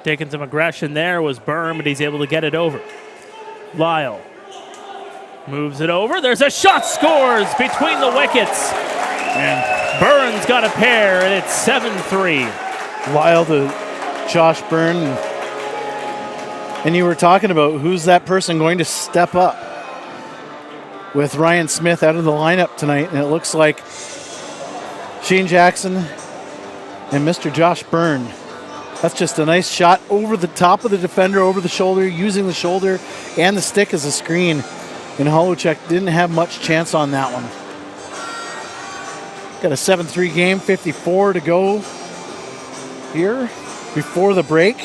Taking some aggression there was Byrne, but he's able to get it over. Lyle moves it over. There's a shot, scores between the wickets. And Byrne's got a pair, and it's 7-3. Lyle to Josh Byrne. And you were talking about who's that person going to step up with Ryan Smith out of the lineup tonight, and it looks like Shane Jackson and Mr. Josh Byrne. That's just a nice shot over the top of the defender, over the shoulder, using the shoulder and the stick as a screen. And Holochek didn't have much chance on that one. Got a 7-3 game, 54 to go here before the break.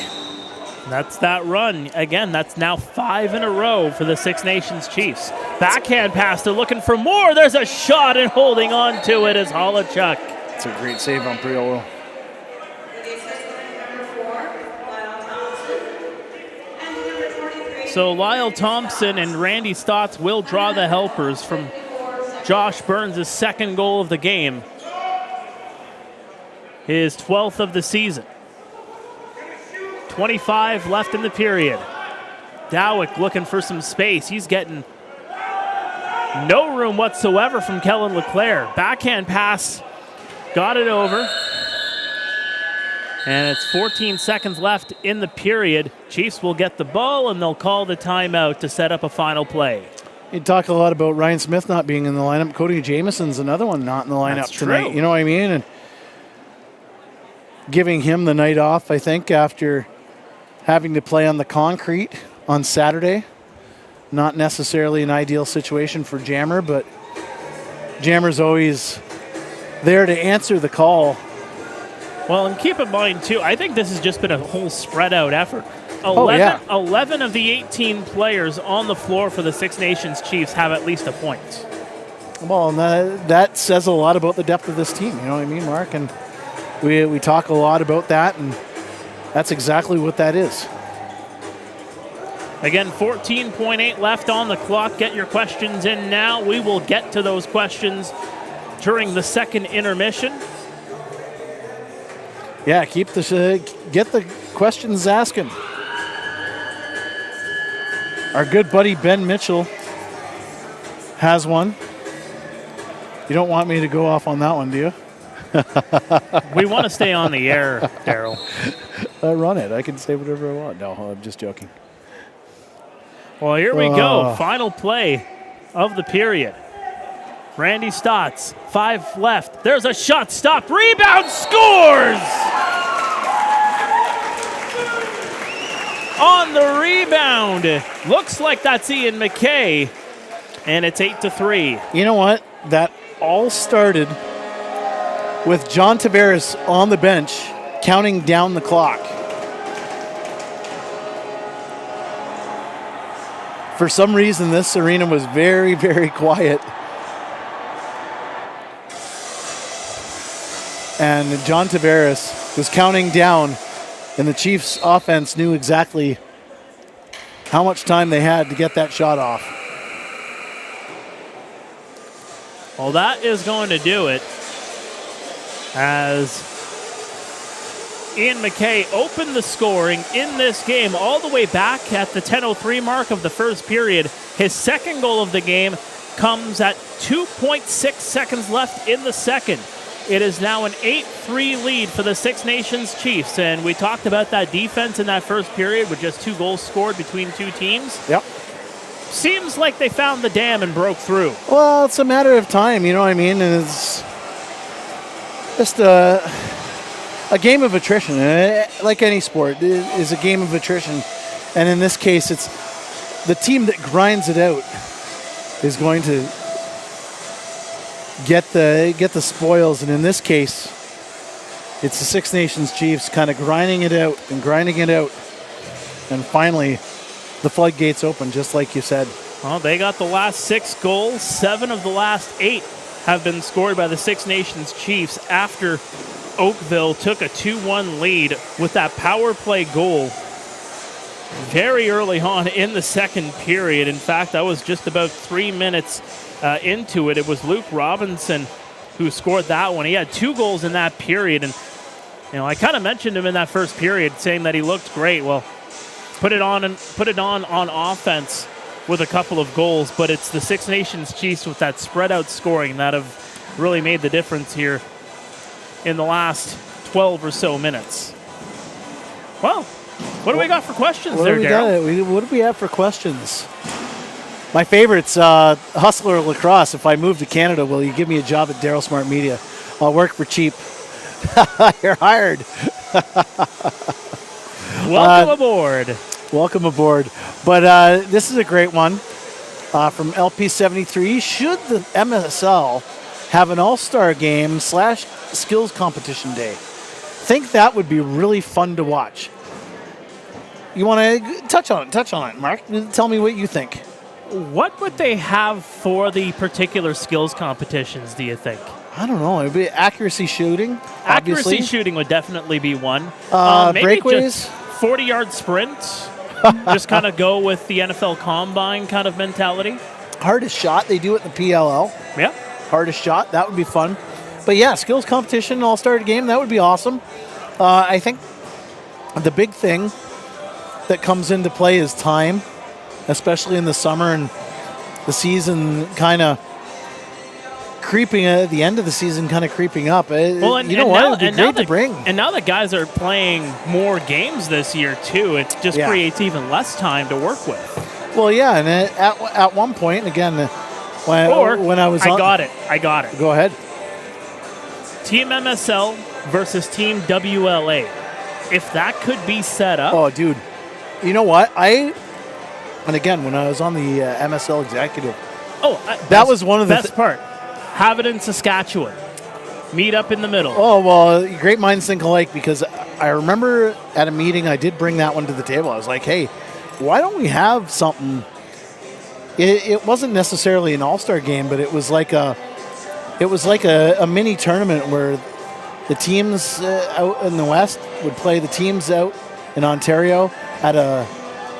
That's that run. Again, that's now 5 in a row for the Six Nations Chiefs. Backhand pass, they're looking for more. There's a shot, and holding on to it is Holochek. It's a great save on Priolo. So Lyle Thompson and Randy Stotts will draw the helpers from Josh Burns' second goal of the game. His 12th of the season. 25 left in the period. Dowick looking for some space. He's getting no room whatsoever from Kellen LeClaire. Backhand pass, got it over. And it's 14 seconds left in the period. Chiefs will get the ball, and they'll call the timeout to set up a final play. You talk a lot about Ryan Smith not being in the lineup. Cody Jameson's another one not in the lineup tonight. You know what I mean? And giving him the night off, I think, after having to play on the concrete on Saturday. Not necessarily an ideal situation for Jammer, but Jammer's always there to answer the call. Well, and keep in mind, too, I think this has just been a whole spread-out effort. 11 of the 18 players on the floor for the Six Nations Chiefs have at least a point. Well, and that says a lot about the depth of this team. You know what I mean, Mark? And we talk a lot about that, and that's exactly what that is. Again, 14.8 left on the clock. Get your questions in now. We will get to those questions during the second intermission. Yeah, get the questions asking. Our good buddy Ben Mitchell has one. You don't want me to go off on that one, do you? We want to stay on the air, Darryl. Run it. I can say whatever I want. No, I'm just joking. Well, here we go. Final play of the period. Randy Stotts, 5 left. There's a shot, stopped, rebound, scores! On the rebound. Looks like that's Ian McKay, and it's 8-3. You know what? That all started with John Tavares on the bench counting down the clock. For some reason, this arena was very, very quiet. And John Tavares was counting down, and the Chiefs' offense knew exactly how much time they had to get that shot off. Well, that is going to do it as Ian McKay opened the scoring in this game all the way back at the 10:03 mark of the first period. His second goal of the game comes at 2.6 seconds left in the second. It is now an 8-3 lead for the Six Nations Chiefs, and we talked about that defense in that first period with just 2 goals scored between two teams. Yep. Seems like they found the dam and broke through. Well, it's a matter of time, you know what I mean? And it's Just a game of attrition. Like any sport, it is a game of attrition. And in this case, it's the team that grinds it out is going to get the spoils. And in this case, it's the Six Nations Chiefs kind of grinding it out. And finally, the floodgates open, just like you said. Well, they got the last 6 goals. 7 of the last 8 have been scored by the Six Nations Chiefs after Oakville took a 2-1 lead with that power play goal very early on in the second period. In fact, that was just about 3 minutes into it. It was Luke Robinson who scored that one. He had 2 goals in that period. And, I kind of mentioned him in that first period saying that he looked great. Well, put it on offense with a couple of goals, but it's the Six Nations Chiefs with that spread out scoring that have really made the difference here in the last 12 or so minutes. Well, what do we got for questions there, Darryl? What do we have for questions? My favorite's Hustler Lacrosse. If I move to Canada, will you give me a job at Darryl Smart Media? I'll work for cheap. You're hired. Welcome aboard. Welcome aboard. But this is a great one from LP73. Should the MSL have an all-star game / skills competition day? Think that would be really fun to watch. You want to touch on it, Mark? Tell me what you think. What would they have for the particular skills competitions, do you think? I don't know. It would be accuracy shooting. Accuracy shooting would definitely be one. Maybe breakaways? 40-yard sprint. Just kind of go with the NFL Combine kind of mentality. Hardest shot. They do it in the PLL. Yeah. Hardest shot. That would be fun. But yeah, skills competition, all-star game. That would be awesome. I think the big thing that comes into play is time, especially in the summer and the season kind of creeping at the end of the season, kind of creeping up. Well, and, you know what? It would be great to bring. And now that guys are playing more games this year too, it just creates even less time to work with. Well, yeah, and at one point, again, when I was I got it. Go ahead. Team MSL versus Team WLA. If that could be set up. Oh, dude. You know what? And again, when I was on the MSL executive, that was one of the best part. Have it in Saskatchewan. Meet up in the middle. Oh, well, great minds think alike, because I remember at a meeting I did bring that one to the table. I was like, hey, why don't we have something? It wasn't necessarily an all-star game, but it was like a mini tournament where the teams out in the West would play the teams out in Ontario at a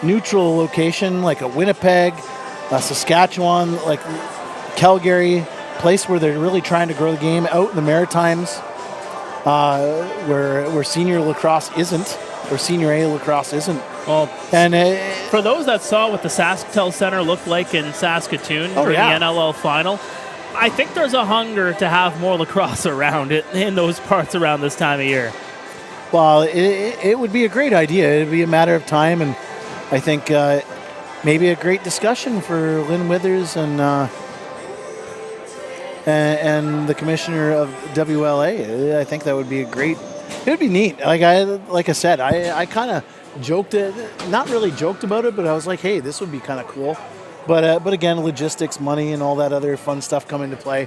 neutral location, like a Winnipeg, a Saskatchewan, like Calgary, place where they're really trying to grow the game, out in the Maritimes, where senior lacrosse isn't, or senior A lacrosse isn't. Well, and for those that saw what the SaskTel Center looked like in Saskatoon during the NLL final, I think there's a hunger to have more lacrosse around it in those parts around this time of year. Well, it would be a great idea. It would be a matter of time, and I think maybe a great discussion for Lynn Withers and the commissioner of WLA. I think that would be a great. It would be neat. Like I said, I kind of joked it, not really joked about it, but I was like, hey, this would be kind of cool. But again, logistics, money, and all that other fun stuff come into play.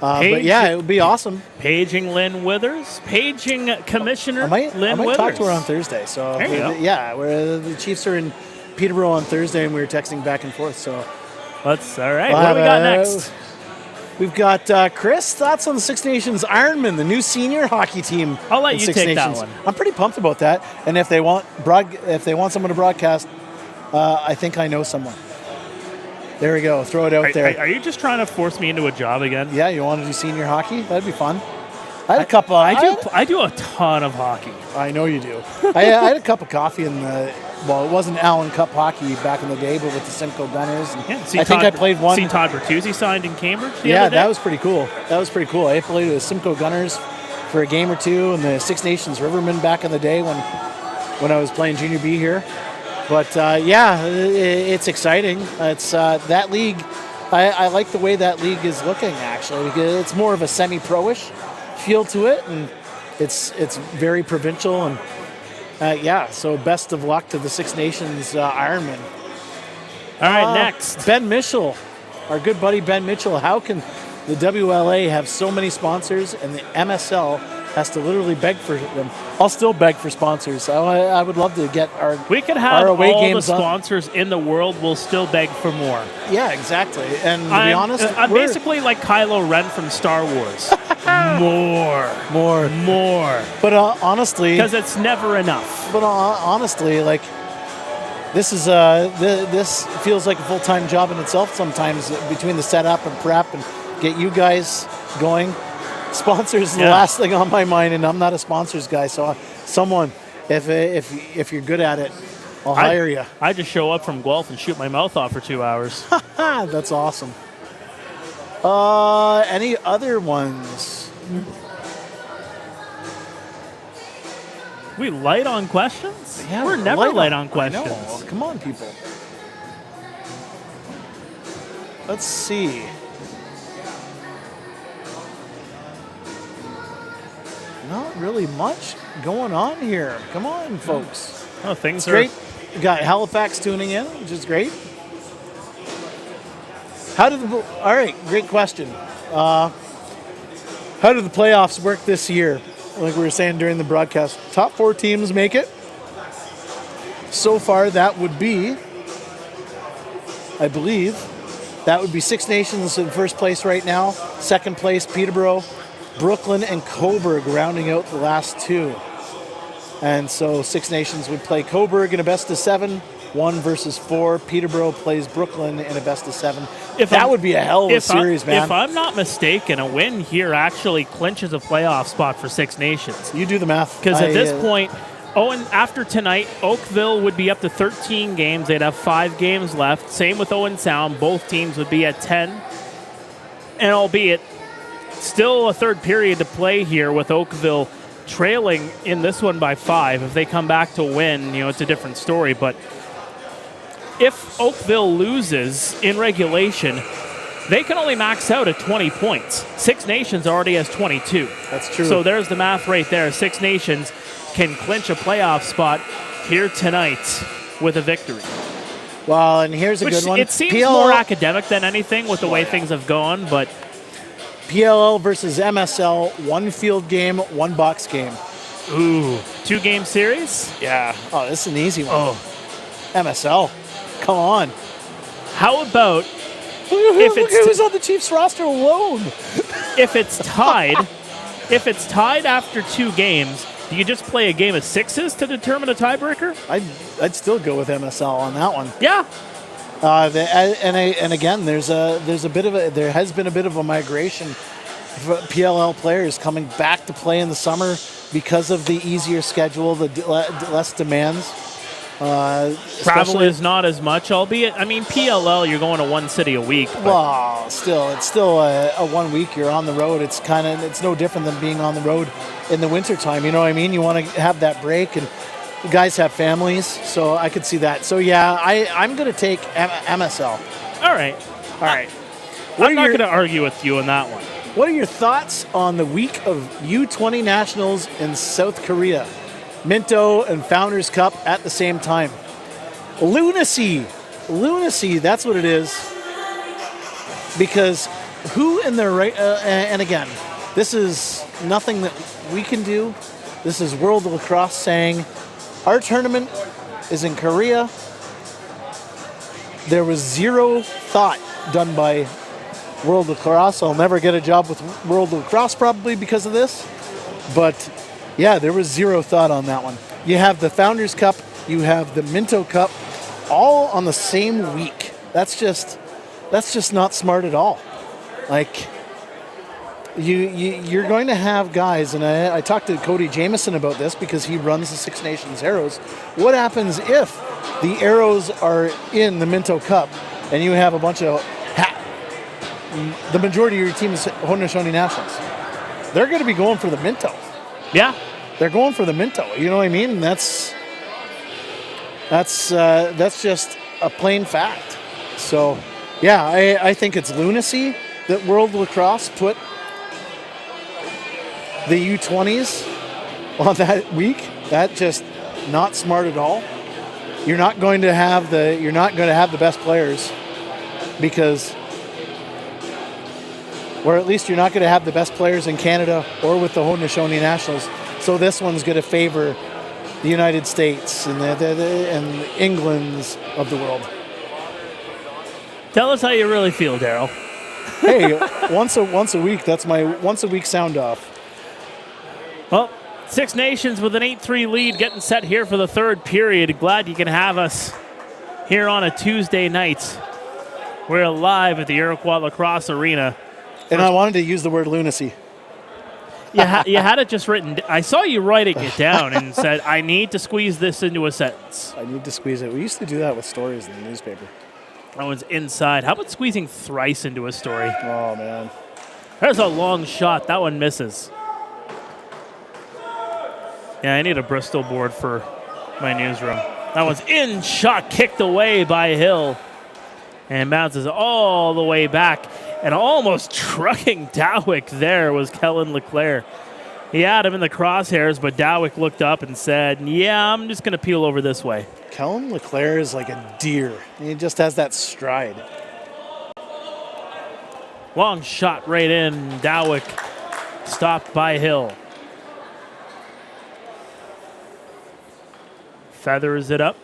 But yeah, it would be awesome. Paging Lynn Withers, paging Commissioner Lynn Withers. I might talk to her on Thursday. So there you go. Yeah, the Chiefs are in Peterborough on Thursday, and we were texting back and forth. So that's all right. What do we got next? We've got Chris. Thoughts on the Six Nations Ironman, the new senior hockey team. I'll let you take that one. I'm pretty pumped about that. And if they want someone to broadcast, I think I know someone. There we go. Throw it out there. Are you just trying to force me into a job again? Yeah, you want to do senior hockey? That'd be fun. I had a cup of. I do a ton of hockey. I know you do. I had a cup of coffee in the. Well, it wasn't Allen Cup hockey back in the day, but with the Simcoe Gunners. I played one. Seen Todd Bertuzzi signed in Cambridge. That was pretty cool. I played with the Simcoe Gunners for a game or two, and the Six Nations Rivermen back in the day when I was playing junior B here. But it's exciting. It's that league. I like the way that league is looking. Actually, it's more of a semi-pro-ish feel to it, and it's very provincial, and so best of luck to the Six Nations Ironman. All right, next. Ben Mitchell, our good buddy Ben Mitchell. How can the WLA have so many sponsors and the MSL has to literally beg for them? I'll still beg for sponsors. I would love to get our We could have our away all games the sponsors in the world. We'll still beg for more. Yeah, exactly. And to be honest, I'm basically like Kylo Ren from Star Wars. More. But honestly, because it's never enough. But honestly, like this is this feels like a full-time job in itself sometimes, between the setup and prep and get you guys going. Sponsors is the last thing on my mind, and I'm not a sponsors guy. So someone, if you're good at it, I'll hire you. I just show up from Guelph and shoot my mouth off for 2 hours. That's awesome. Any other ones? We light on questions? Yeah, we're never light on questions. I know. Come on, people. Let's see. Not really much going on here. Come on, folks. Oh, things are great. We got Halifax tuning in, which is great. All right, great question. How do the playoffs work this year? Like we were saying during the broadcast, top 4 teams make it. So far, that would be, I believe, that would be Six Nations in first place right now. Second place, Peterborough, Brooklyn, and Cobourg rounding out the last 2. And so Six Nations would play Cobourg in a best of 7, 1 versus 4. Peterborough plays Brooklyn in a best of 7. That would be a hell of a series, man. If I'm not mistaken, a win here actually clinches a playoff spot for Six Nations. You do the math. Because at this point, and after tonight, Oakville would be up to 13 games. They'd have 5 games left. Same with Owen Sound. Both teams would be at 10. And albeit still a third period to play here with Oakville trailing in this one by 5. If they come back to win, it's a different story. But if Oakville loses in regulation, they can only max out at 20 points. Six Nations already has 22. That's true. So there's the math right there. Six Nations can clinch a playoff spot here tonight with a victory. Well, and here's a good one. It seems more academic than anything with the way things have gone, but PLL versus MSL, 1 field game, 1 box game. Ooh, 2-game series? Yeah. Oh, this is an easy one. Oh. MSL. Come on. How about who's on the Chiefs roster alone? If it's tied, after 2 games, do you just play a game of 6s to determine a tiebreaker? I'd still go with MSL on that one. Yeah. And again, there has been a bit of a migration for PLL players coming back to play in the summer because of the easier schedule, the less demands. Travel is not as much, albeit, PLL, you're going to one city a week. Well, it's still a 1 week you're on the road. It's no different than being on the road in the wintertime. You know what I mean? You want to have that break, and the guys have families, so I could see that. So, yeah, I'm going to take MSL. All right. I'm not going to argue with you on that one. What are your thoughts on the week of U20 Nationals in South Korea? Minto and Founders Cup at the same time. Lunacy, that's what it is. Because who in their right, and again, this is nothing that we can do. This is World Lacrosse saying, our tournament is in Korea. There was zero thought done by World Lacrosse. I'll never get a job with World Lacrosse probably because of this. But yeah, there was zero thought on that one. You have the Founders Cup, you have the Minto Cup, all on the same week. That's just not smart at all. Like, you're going to have guys, and I talked to Cody Jameson about this because he runs the Six Nations Arrows. What happens if the Arrows are in the Minto Cup and you have a bunch of the majority of your team is Haudenosaunee Nationals? They're going to be going for the Minto. Yeah. They're going for the Minto. You know what I mean? And that's just a plain fact. So, yeah, I think it's lunacy that World Lacrosse put the U20s on that week. That just not smart at all. You're not going to have the best players because, or at least you're not going to have the best players in Canada or with the Haudenosaunee Nationals. So this one's going to favor the United States and the Englands of the world. Tell us how you really feel, Darryl. Hey, once a week. That's my once a week sound off. Well, Six Nations with an 8-3 lead getting set here for the third period. Glad you can have us here on a Tuesday night. We're live at the Iroquois Lacrosse Arena. And I wanted to use the word lunacy. You had it just written. I saw you writing it down and said, I need to squeeze this into a sentence. I need to squeeze it. We used to do that with stories in the newspaper. That one's inside. How about squeezing thrice into a story? Oh, man. There's a long shot. That one misses. Yeah, I need a Bristol board for my newsroom. That one's in shot, kicked away by Hill. And bounces all the way back. And almost trucking Dowick there was Kellen Leclerc. He had him in the crosshairs, but Dowick looked up and said, yeah, I'm just going to peel over this way. Kellen Leclerc is like a deer. He just has that stride. Long shot right in. Dowick stopped by Hill. Feathers it up.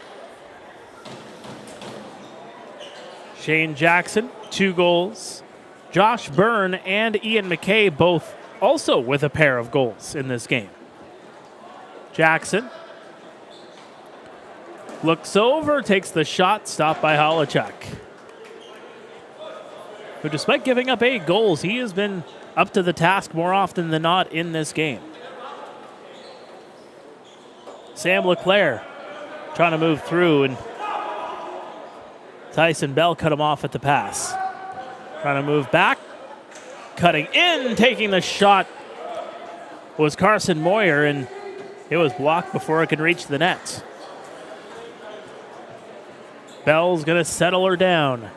Shane Jackson, 2 goals. Josh Byrne and Ian McKay both also with a pair of goals in this game. Jackson looks over, takes the shot, stopped by Holochuk, who despite giving up 8 goals, he has been up to the task more often than not in this game. Sam Leclerc trying to move through, and Tyson Bell cut him off at the pass. Trying to move back, cutting in, taking the shot was Carson Moyer, and it was blocked before it could reach the net. Bell's going to settle her down.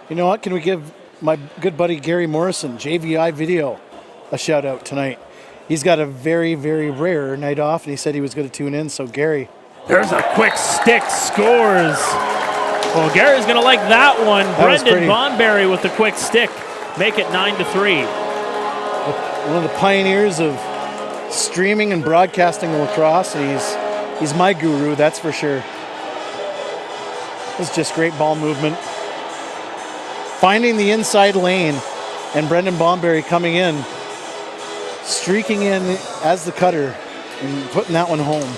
You know what? Can we give my good buddy Gary Morrison, JVI Video, a shout out tonight? He's got a very, very rare night off, and he said he was going to tune in. So, Gary. There's a quick stick, scores. Well, Gary's going to like that one. Brendan Bonberry with the quick stick. Make it 9-3. One of the pioneers of streaming and broadcasting lacrosse. He's my guru, that's for sure. It's just great ball movement. Finding the inside lane, and Brendan Bonberry coming in, streaking in as the cutter, and putting that one home.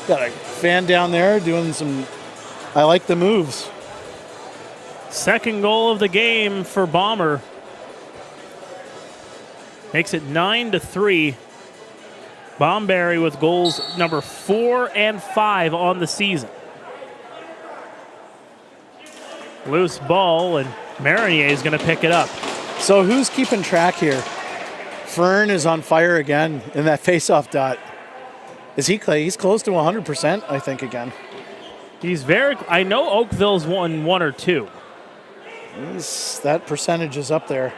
Got a fan down there doing some, I like the moves. Second goal of the game for Bomber. Makes it 9-3. Bonberry with goals number 4 and 5 on the season. Loose ball, and Marinier is going to pick it up. So who's keeping track here? Fern is on fire again in that face-off dot. He's close to 100%, I think, again. He's very, I know Oakville's won 1 or 2. That percentage is up there.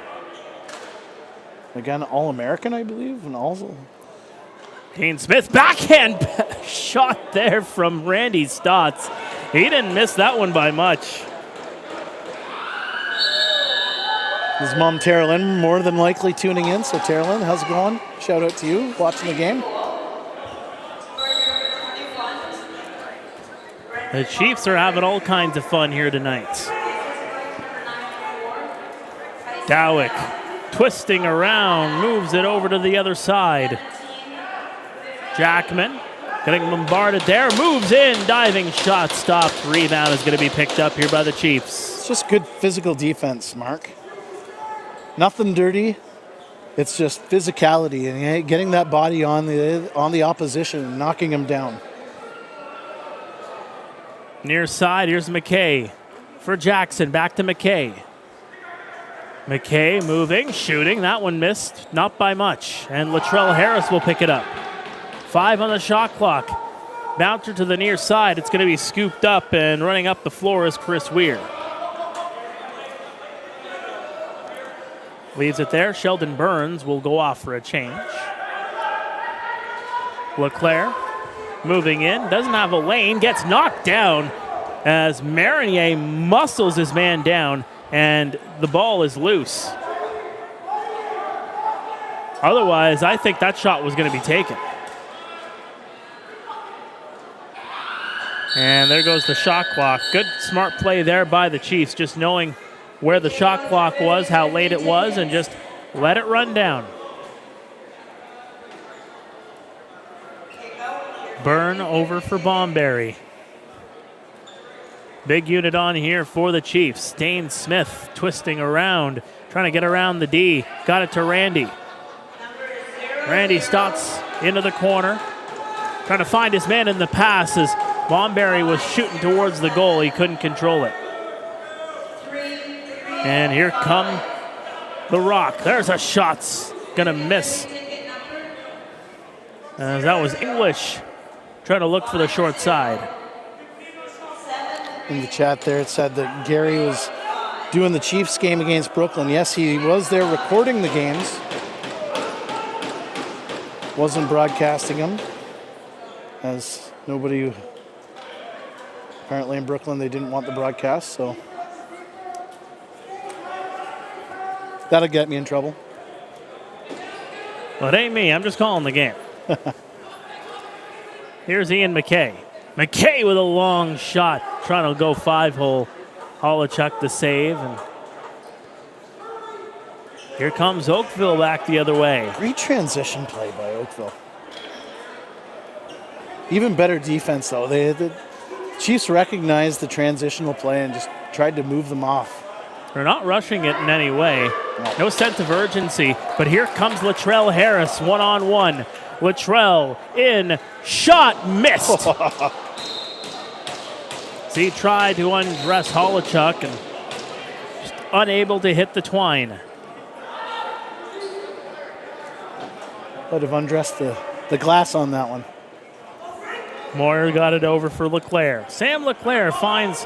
Again, All-American, I believe, and also. Kane Smith, backhand shot there from Randy Stotts. He didn't miss that one by much. His mom, Tara Lynn, more than likely tuning in. So, Tara Lynn, how's it going? Shout out to you, watching the game. The Chiefs are having all kinds of fun here tonight. Dowick twisting around, moves it over to the other side. Jackman getting bombarded there, moves in, diving shot stopped. Rebound is going to be picked up here by the Chiefs. It's just good physical defense, Mark. Nothing dirty. It's just physicality and getting that body on the opposition and knocking him down. Near side, here's McKay for Jackson. Back to McKay. McKay moving, shooting. That one missed, not by much. And Latrell Harris will pick it up. 5 on the shot clock. Bouncer to the near side. It's going to be scooped up, and running up the floor is Chris Weir. Leaves it there. Sheldon Burns will go off for a change. LeClaire moving in. Doesn't have a lane. Gets knocked down as Marinier muscles his man down, and the ball is loose. Otherwise, I think that shot was going to be taken. And there goes the shot clock. Good, smart play there by the Chiefs, just knowing where the shot clock was, how late it was, and just let it run down. Byrne over for Bomberry. Big unit on here for the Chiefs. Dane Smith twisting around, trying to get around the D. Got it to Randy. Randy stops into the corner, trying to find his man in the pass as Bomberry was shooting towards the goal. He couldn't control it. And here come the Rock. There's a shot's gonna miss. That was English trying to look for the short side. In the chat there, it said that Gary was doing the Chiefs game against Brooklyn. Yes, he was there recording the games. Wasn't broadcasting them, as nobody, apparently in Brooklyn, they didn't want the broadcast, so that'll get me in trouble. Well, it ain't me. I'm just calling the game. Here's Ian McKay. McKay with a long shot, trying to go 5-hole. Holochuk the save, and here comes Oakville back the other way. Great transition play by Oakville. Even better defense, though. The Chiefs recognized the transitional play and just tried to move them off. They're not rushing it in any way. No sense of urgency, but here comes Latrell Harris, one-on-one. Latrell in, shot, missed. So he tried to undress Holochuk and just unable to hit the twine. Would have undressed the glass on that one. Moyer got it over for LeClaire. Sam LeClaire finds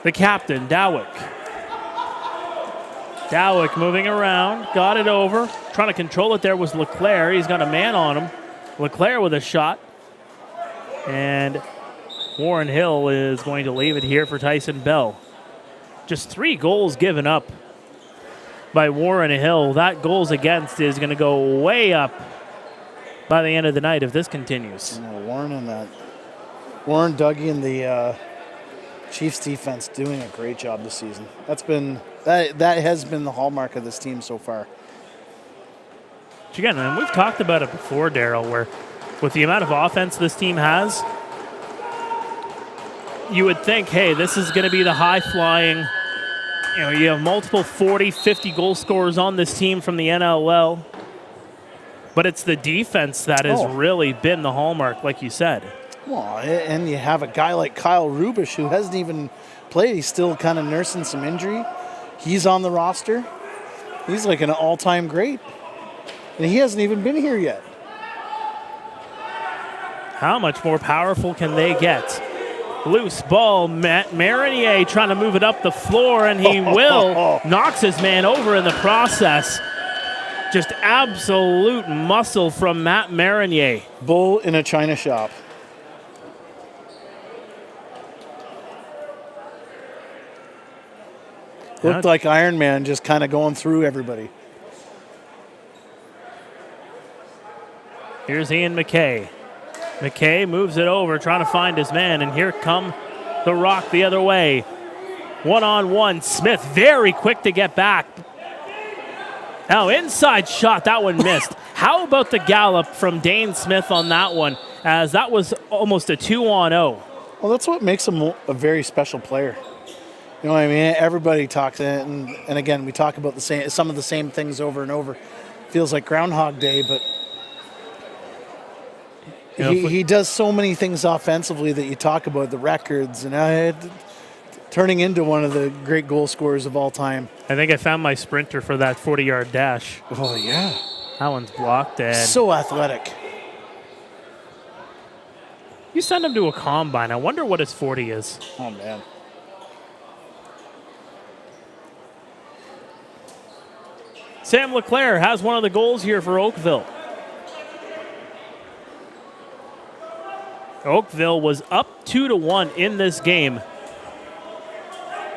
the captain, Dowick. Dowick moving around, got it over. Trying to control it there was LeClaire. He's got a man on him. LeClaire with a shot. And Warren Hill is going to leave it here for Tyson Bell. Just 3 goals given up by Warren Hill. That goals against is going to go way up by the end of the night if this continues. Warren and that. Warren, Dougie, and the Chiefs defense doing a great job this season. That has been the hallmark of this team so far. Again, and we've talked about it before, Darryl, where with the amount of offense this team has, you would think, hey, this is going to be the high-flying, you have multiple 40, 50 goal scorers on this team from the NLL. But it's the defense that has really been the hallmark, like you said. Well, and you have a guy like Kyle Rubish who hasn't even played. He's still kind of nursing some injury. He's on the roster. He's like an all-time great. And he hasn't even been here yet. How much more powerful can they get? Loose ball, Marinier trying to move it up the floor, and he will. Knocks his man over in the process. Just absolute muscle from Matt Marinier. Bull in a china shop. Looked like Iron Man just kind of going through everybody. Here's Ian McKay. McKay moves it over, trying to find his man, and here come the Rock the other way. One-on-one, Smith very quick to get back. Now inside shot, that one missed. How about the gallop from Dane Smith on that one, as that was almost a 2-on-0. Well, that's what makes him a very special player. You know what I mean? Everybody talks, and again, we talk about some of the same things over and over. Feels like Groundhog Day, but he does so many things offensively that you talk about, the records, and turning into one of the great goal scorers of all time. I think I found my sprinter for that 40-yard dash. Oh, yeah. That one's blocked. And so athletic. You send him to a combine. I wonder what his 40 is. Oh, man. Sam Leclerc has one of the goals here for Oakville. Oakville was up 2-1 in this game,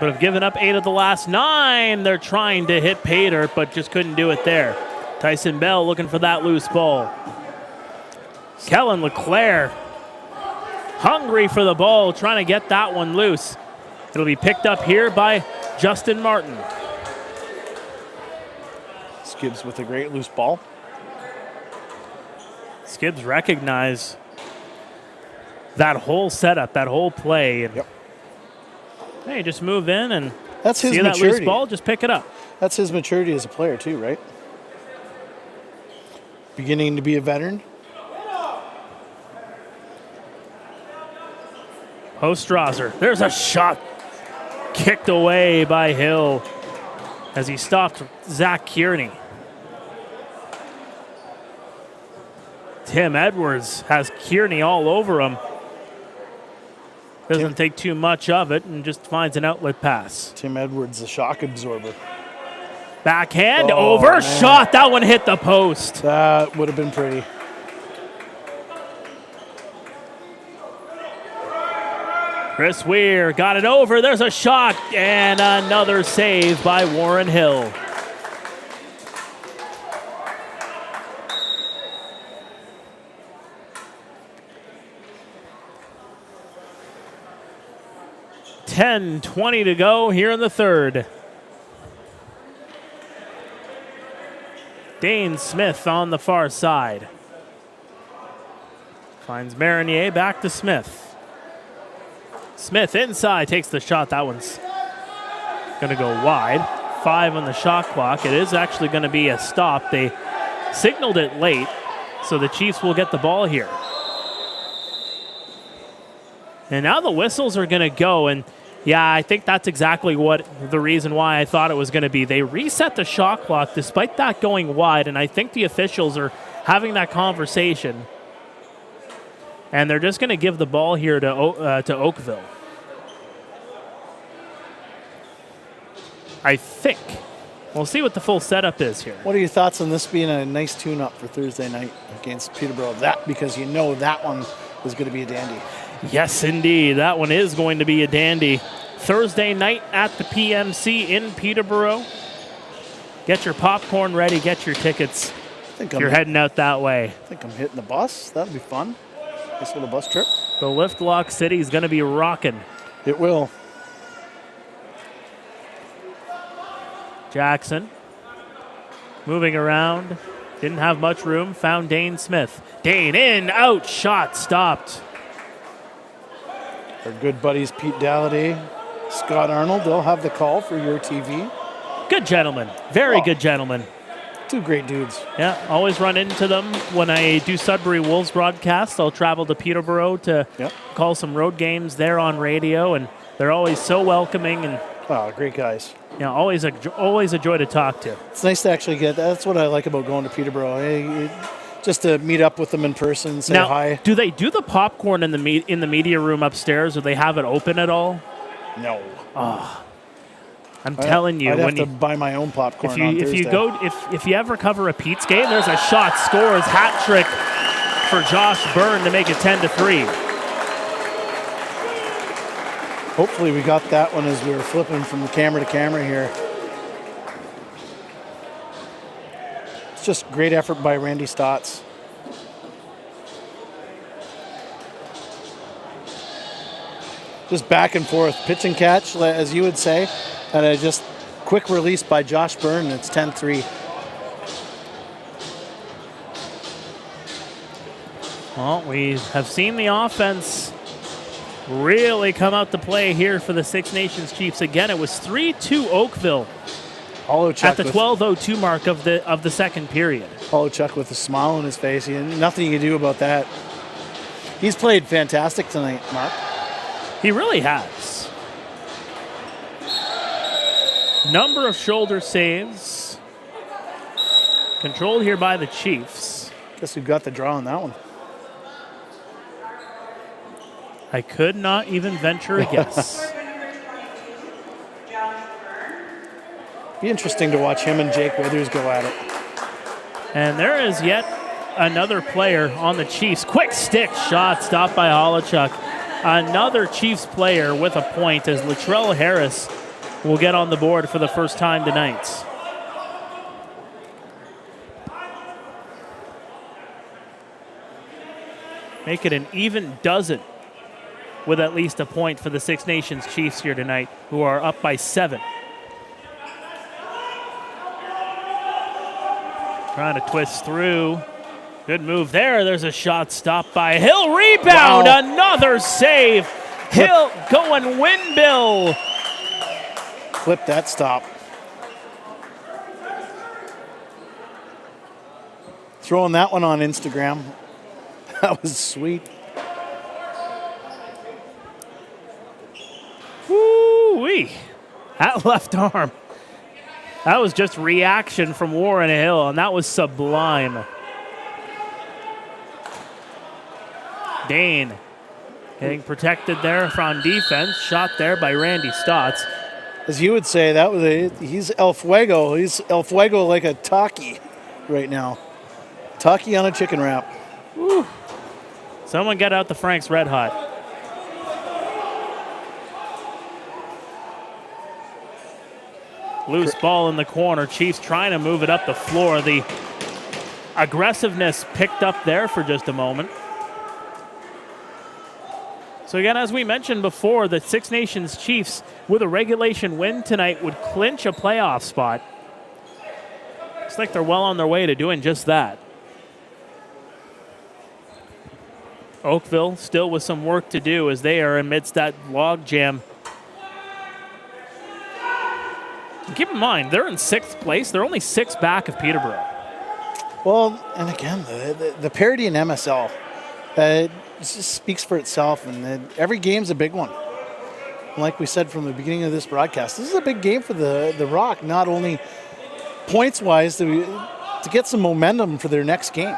but have given up 8 of the last 9. They're trying to hit pay dirt, but just couldn't do it there. Tyson Bell looking for that loose ball. Kellen Leclerc hungry for the ball, trying to get that one loose. It'll be picked up here by Justin Martin. Skibbs with a great loose ball. Skibbs recognize that whole setup, that whole play. And yep. Hey, just move in and that's his see maturity. That loose ball, just pick it up. That's his maturity as a player too, right? Beginning to be a veteran. Ostrazer, there's a shot kicked away by Hill as he stopped Zach Kearney. Tim Edwards has Kearney all over him. Doesn't take too much of it and just finds an outlet pass. Tim Edwards, the shock absorber. Backhand over, man. Shot. That one hit the post. That would have been pretty. Chris Weir got it over. There's a shot and another save by Warren Hill. .20 to go here in the third. Dane Smith on the far side. Finds Marinier, back to Smith. Smith inside, takes the shot. That one's going to go wide. 5 on the shot clock. It is actually going to be a stop. They signaled it late, so the Chiefs will get the ball here. And now the whistles are going to go, and yeah, I think that's exactly what the reason why I thought it was going to be. They reset the shot clock despite that going wide, and I think the officials are having that conversation. And they're just going to give the ball here to Oakville. I think. We'll see what the full setup is here. What are your thoughts on this being a nice tune-up for Thursday night against Peterborough? That, because you know that one is going to be a dandy. Yes, indeed. That one is going to be a dandy. Thursday night at the PMC in Peterborough. Get your popcorn ready. Get your tickets. You're heading out that way. I think I'm hitting the bus. That'll be fun. Nice little bus trip. The Lift Lock City is going to be rocking. It will. Jackson moving around. Didn't have much room. Found Dane Smith. Dane in, out, shot stopped. Our good buddies Pete Dalliday, Scott Arnold, they'll have the call for your TV. Good gentlemen. Very good gentlemen. 2 great dudes. Yeah, always run into them when I do Sudbury Wolves broadcasts. I'll travel to Peterborough to call some road games there on radio, and they're always so welcoming and great guys. Yeah, always a joy to talk to. It's nice to actually get. That's what I like about going to Peterborough. Just to meet up with them in person, say hi. Do they do the popcorn in the media room upstairs, or they have it open at all? No. I'm telling you, I'd have to buy my own popcorn on Thursday. If you ever cover a Pete's game, there's a shot, scores, hat trick for Josh Byrne to make it 10-3. Hopefully we got that one as we were flipping from camera to camera here. It's just great effort by Randy Stotts. Just back and forth, pitch and catch, as you would say, and a just quick release by Josh Byrne, and it's 10-3. Well, we have seen the offense really come out to play here for the Six Nations Chiefs. Again, it was 3-2 Oakville at the 12:02 mark of the second period. Holochuk with a smile on his face. Nothing you can do about that. He's played fantastic tonight, Mark. He really has. Number of shoulder saves. Controlled here by the Chiefs. Guess we've got the draw on that one. I could not even venture a guess. Be interesting to watch him and Jake Withers go at it. And there is yet another player on the Chiefs. Quick stick shot stopped by Holochuk. Another Chiefs player with a point as Latrell Harris will get on the board for the first time tonight. Make it an even dozen with at least a point for the Six Nations Chiefs here tonight, who are up by 7. Trying to twist through. Good move there. There's a shot stopped by Hill. Rebound. Wow. Another save. Hill going windmill. Flip that stop. Throwing that one on Instagram. That was sweet. Woo-wee. That left arm. That was just reaction from Warren Hill, and that was sublime. Dane getting protected there from defense. Shot there by Randy Stotts. As you would say, that was he's El Fuego. He's El Fuego like a Taki right now. Taki on a chicken wrap. Woo. Someone get out the Frank's Red Hot. Loose ball in the corner. Chiefs trying to move it up the floor. The aggressiveness picked up there for just a moment. So again, as we mentioned before, the Six Nations Chiefs with a regulation win tonight would clinch a playoff spot. Looks like they're well on their way to doing just that. Oakville still with some work to do as they are amidst that log jam. And keep in mind, they're in 6th place. They're only 6 back of Peterborough. Well, and again, the parity in MSL just speaks for itself, and every game's a big one. And like we said from the beginning of this broadcast, this is a big game for the Rock, not only points-wise, to get some momentum for their next game.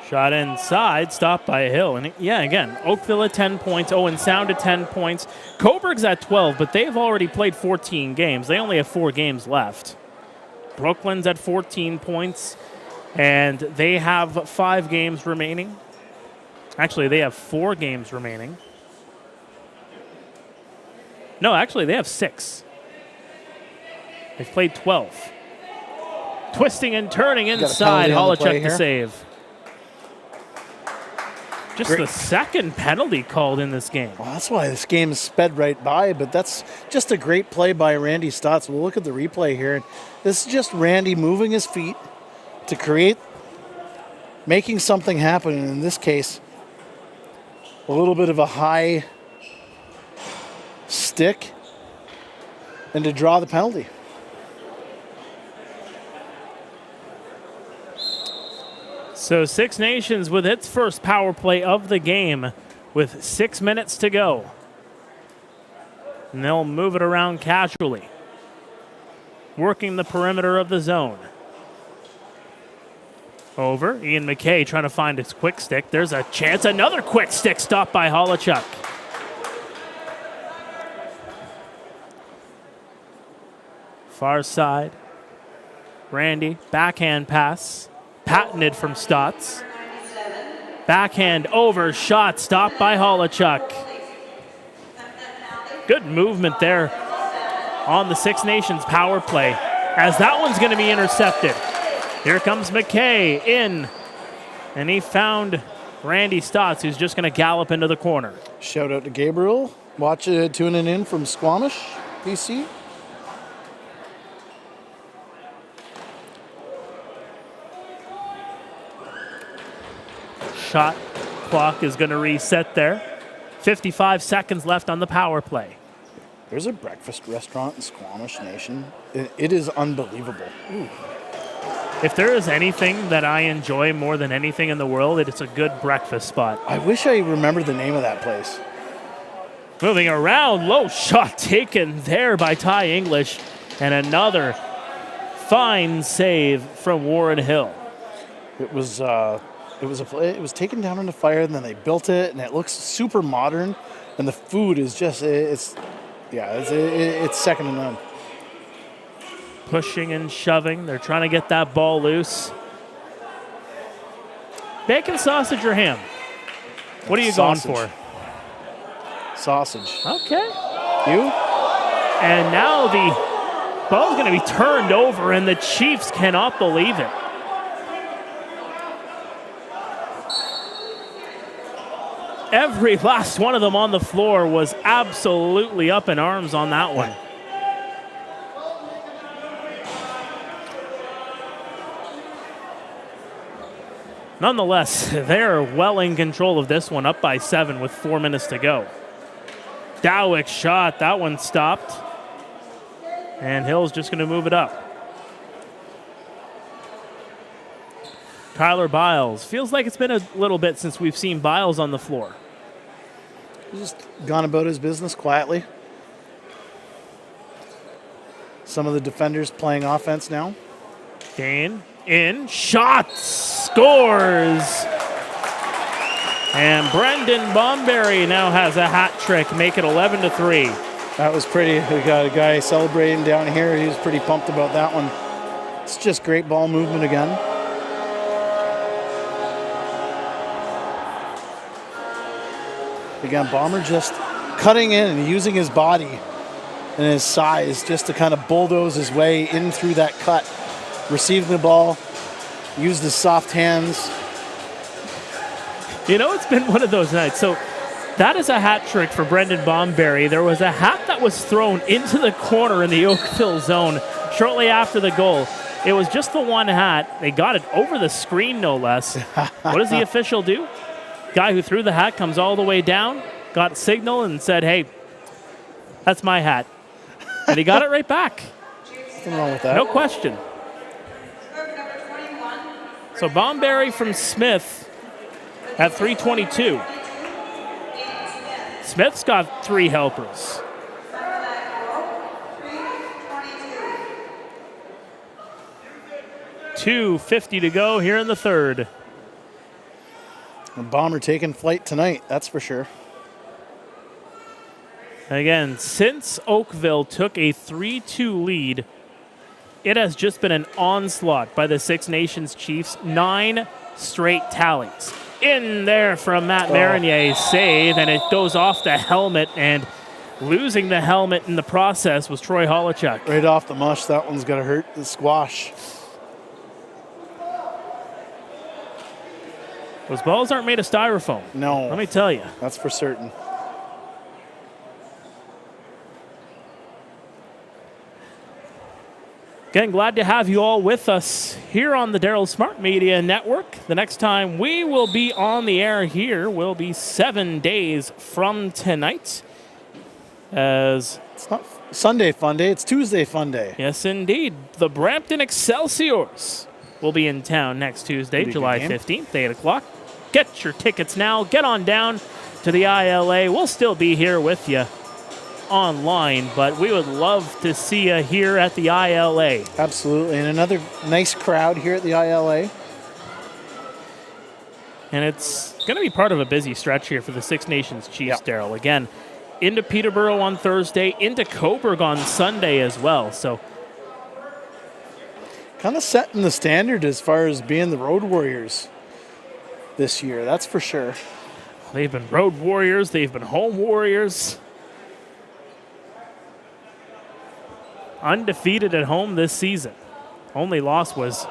Shot inside, stopped by Hill. And yeah, again, Oakville at 10 points, Owen Sound at 10 points. Coburg's at 12, but they've already played 14 games. They only have 4 games left. Brooklyn's at 14 points, and they have 5 games remaining. Actually, they have 4 games remaining. No, actually, they have 6. They've played 12. Twisting and turning inside. Holochuk to save. Just the second penalty called in this game. Well, that's why this game sped right by, but that's just a great play by Randy Stotts. We'll look at the replay here. This is just Randy moving his feet to create, making something happen. And in this case, a little bit of a high stick and to draw the penalty. So Six Nations with its first power play of the game with 6 minutes to go. And they'll move it around casually, working the perimeter of the zone. Over, Ian McKay trying to find his quick stick. There's a chance, another quick stick stopped by Holochuk. Far side, Randy, backhand pass. Patented from Stotts. Backhand over, shot stopped by Holochuk. Good movement there on the Six Nations power play, as that one's going to be intercepted. Here comes McKay in, and he found Randy Stotts, who's just going to gallop into the corner. Shout out to Gabriel, tuning in from Squamish, BC. Shot clock is going to reset there. 55 seconds left on the power play. There's a breakfast restaurant in Squamish Nation. It is unbelievable. Ooh. If there is anything that I enjoy more than anything in the world, it's a good breakfast spot. I wish I remembered the name of that place. Moving around, low shot taken there by Ty English, and another fine save from Warren Hill. It was taken down in the fire, and then they built it, and it looks super modern, and the food is just it's second to none. pushing and shoving. They're trying to get that ball loose. Bacon, sausage, or ham? What are you Sausage. going for? Sausage. Okay. You? And now the ball's going to be turned over, and the Chiefs cannot believe it. Every last one of them on the floor was absolutely up in arms on that one. Nonetheless, they're well in control of this one, up by 7 with 4 minutes to go. Dowick's shot, that one stopped. And Hill's just going to move it up. Tyler Biles. Feels like it's been a little bit since we've seen Biles on the floor. He's just gone about his business quietly. Some of the defenders playing offense now. Kane in, shot, scores. And Brendan Bomberry now has a hat trick, make it 11-3. That was pretty. We got a guy celebrating down here. He was pretty pumped about that one. It's just great ball movement again. Again, Bomber just cutting in and using his body and his size just to kind of bulldoze his way in through that cut. Receiving the ball, used his soft hands. You know, it's been one of those nights. So that is a hat trick for Brendan Bomberry. There was a hat that was thrown into the corner in the Oakville zone shortly after the goal. It was just the one hat. They got it over the screen, no less. What does the official do? Guy who threw the hat comes all the way down, got a signal, and said, hey, that's my hat. And he got it right back. Nothing wrong with that. No question. So Bomberry from Smith at 3:22. Smith's got 3 helpers. $2:50 to go here in the third. A Bomber taking flight tonight, that's for sure. Again, since Oakville took a 3-2 lead, it has just been an onslaught by the Six Nations Chiefs. 9 straight tallies. In there from Matt Marinier, save, and it goes off the helmet, and losing the helmet in the process was Troy Holochuk. Right off the mush, that one's going to hurt the squash. Those balls aren't made of styrofoam. No. Let me tell you. That's for certain. Again, glad to have you all with us here on the Darryl Smart Media Network. The next time we will be on the air here will be 7 days from tonight. As it's not Sunday fun day, it's Tuesday fun day. Yes, indeed. The Brampton Excelsiors will be in town next Tuesday, July 15th, 8 o'clock. Get your tickets now. Get on down to the ILA. We'll still be here with you online, but we would love to see you here at the ILA. Absolutely, and another nice crowd here at the ILA. And it's going to be part of a busy stretch here for the Six Nations Chiefs, Darryl. Again, into Peterborough on Thursday, into Coburg on Sunday as well. So, kind of setting the standard as far as being the road warriors this year, that's for sure. They've been road warriors, they've been home warriors. Undefeated at home this season. Only loss was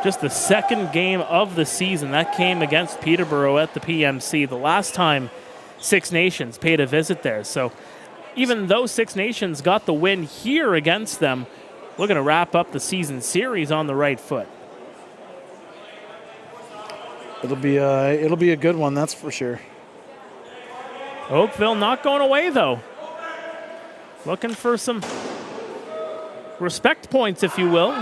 just the second game of the season. That came against Peterborough at the PMC, the last time Six Nations paid a visit there. So even though Six Nations got the win here against them, we're going to wrap up the season series on the right foot. It'll be a good one, that's for sure. Oakville not going away, though. Looking for some respect points, if you will.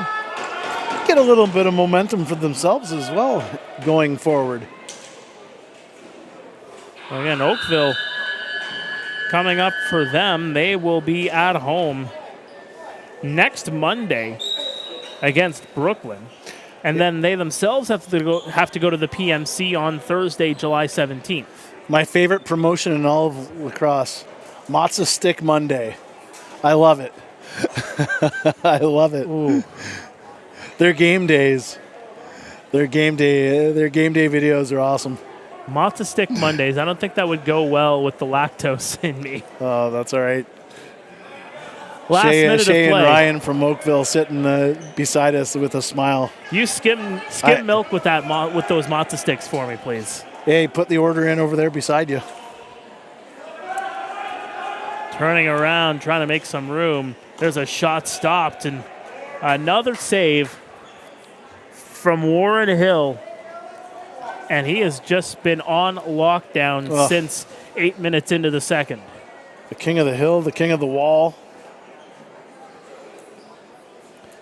Get a little bit of momentum for themselves as well going forward. Again, Oakville coming up for them. They will be at home next Monday against Brooklyn. And then they themselves have to go to the PMC on Thursday, July 17th. My favorite promotion in all of lacrosse, Matzo Stick Monday. I love it. I love it. Ooh. Their game days. Their game day videos are awesome. Matzo Stick Mondays. I don't think that would go well with the lactose in me. Oh, that's all right. Last minute of play. And Ryan from Oakville sitting beside us with a smile. You skim milk with with those matzo sticks for me, please. Hey, put the order in over there beside you. Turning around, trying to make some room. There's a shot stopped, and another save from Warren Hill. And he has just been on lockdown since 8 minutes into the second. The king of the hill, the king of the wall.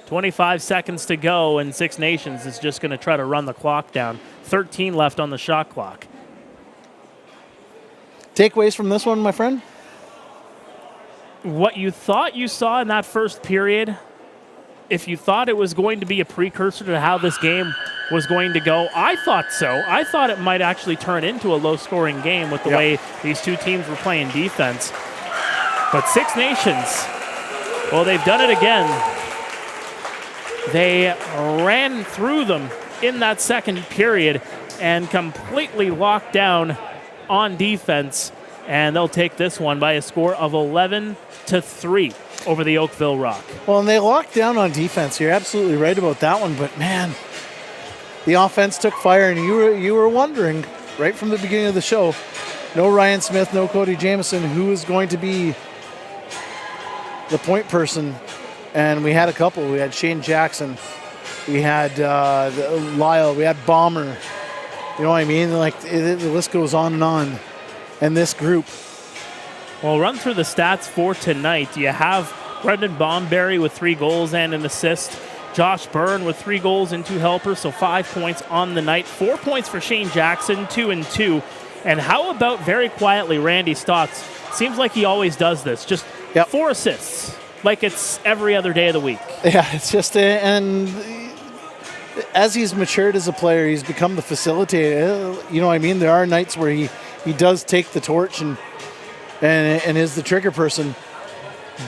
25 seconds to go, and Six Nations is just going to try to run the clock down. 13 left on the shot clock. Takeaways from this one, my friend? What you thought you saw in that first period, if you thought it was going to be a precursor to how this game was going to go, I thought so. I thought it might actually turn into a low-scoring game with the way these two teams were playing defense. But Six Nations, well, they've done it again. They ran through them in that second period and completely locked down on defense, and they'll take this one by a score of 11-3 over the Oakville Rock. Well, and they locked down on defense. You're absolutely right about that one, but man, the offense took fire, and you were wondering right from the beginning of the show, no Ryan Smith, no Cody Jamieson, who is going to be the point person. And we had a couple. We had Shane Jackson. We had Lyle. We had Bomber. You know what I mean? Like, the list goes on and on. And this group. Well, run through the stats for tonight. You have Brendan Bomberry with 3 goals and an assist. Josh Byrne with 3 goals and 2 helpers, so 5 points on the night. 4 points for Shane Jackson, 2 and 2. And how about, very quietly, Randy Stotts? Seems like he always does this. Just 4 assists. Like it's every other day of the week. Yeah, it's just, and as he's matured as a player, he's become the facilitator. You know what I mean? There are nights where he does take the torch and is the trigger person.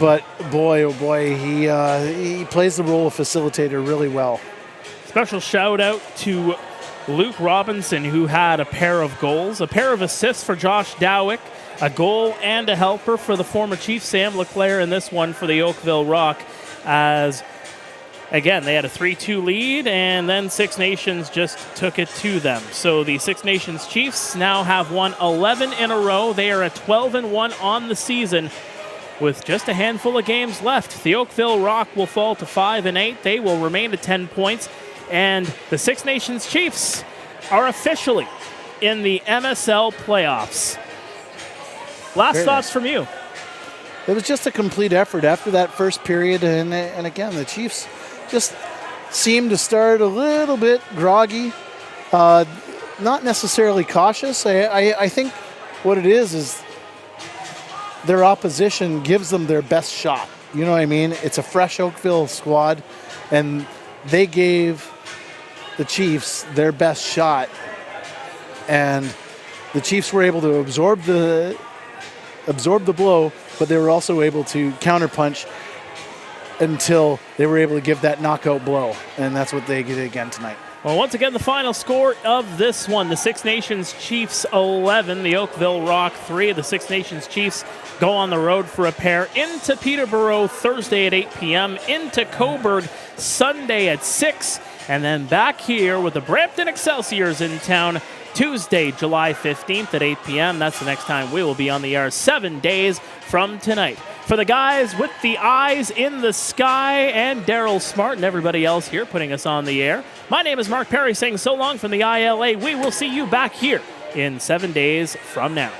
But boy, oh boy, he plays the role of facilitator really well. Special shout out to Luke Robinson, who had a pair of goals, a pair of assists for Josh Dowick, a goal and a helper for the former Chief Sam LeClaire in this one for the Oakville Rock, as, again, they had a 3-2 lead, and then Six Nations just took it to them. So the Six Nations Chiefs now have won 11 in a row. They are at 12-1 on the season with just a handful of games left. The Oakville Rock will fall to 5-8. They will remain at 10 points, and the Six Nations Chiefs are officially in the MSL playoffs. Last thoughts from you? It was just a complete effort after that first period, and again, the Chiefs just seemed to start a little bit groggy, not necessarily cautious. I think what it is their opposition gives them their best shot. You know what I mean? It's a fresh Oakville squad, and they gave the Chiefs their best shot, and the Chiefs were able to absorb the blow, but they were also able to counterpunch until they were able to give that knockout blow, and that's what they did again tonight. Well, once again, the final score of this one, the Six Nations Chiefs 11, the Oakville Rock 3. The Six Nations Chiefs go on the road for a pair into Peterborough Thursday at 8 p.m., into Cobourg Sunday at 6, and then back here with the Brampton Excelsiors in town Tuesday, July 15th at 8 p.m. That's the next time we will be on the air, 7 days from tonight. For the guys with the eyes in the sky and Darryl Smart and everybody else here putting us on the air, my name is Mark Pare saying so long from the ILA. We will see you back here in 7 days from now.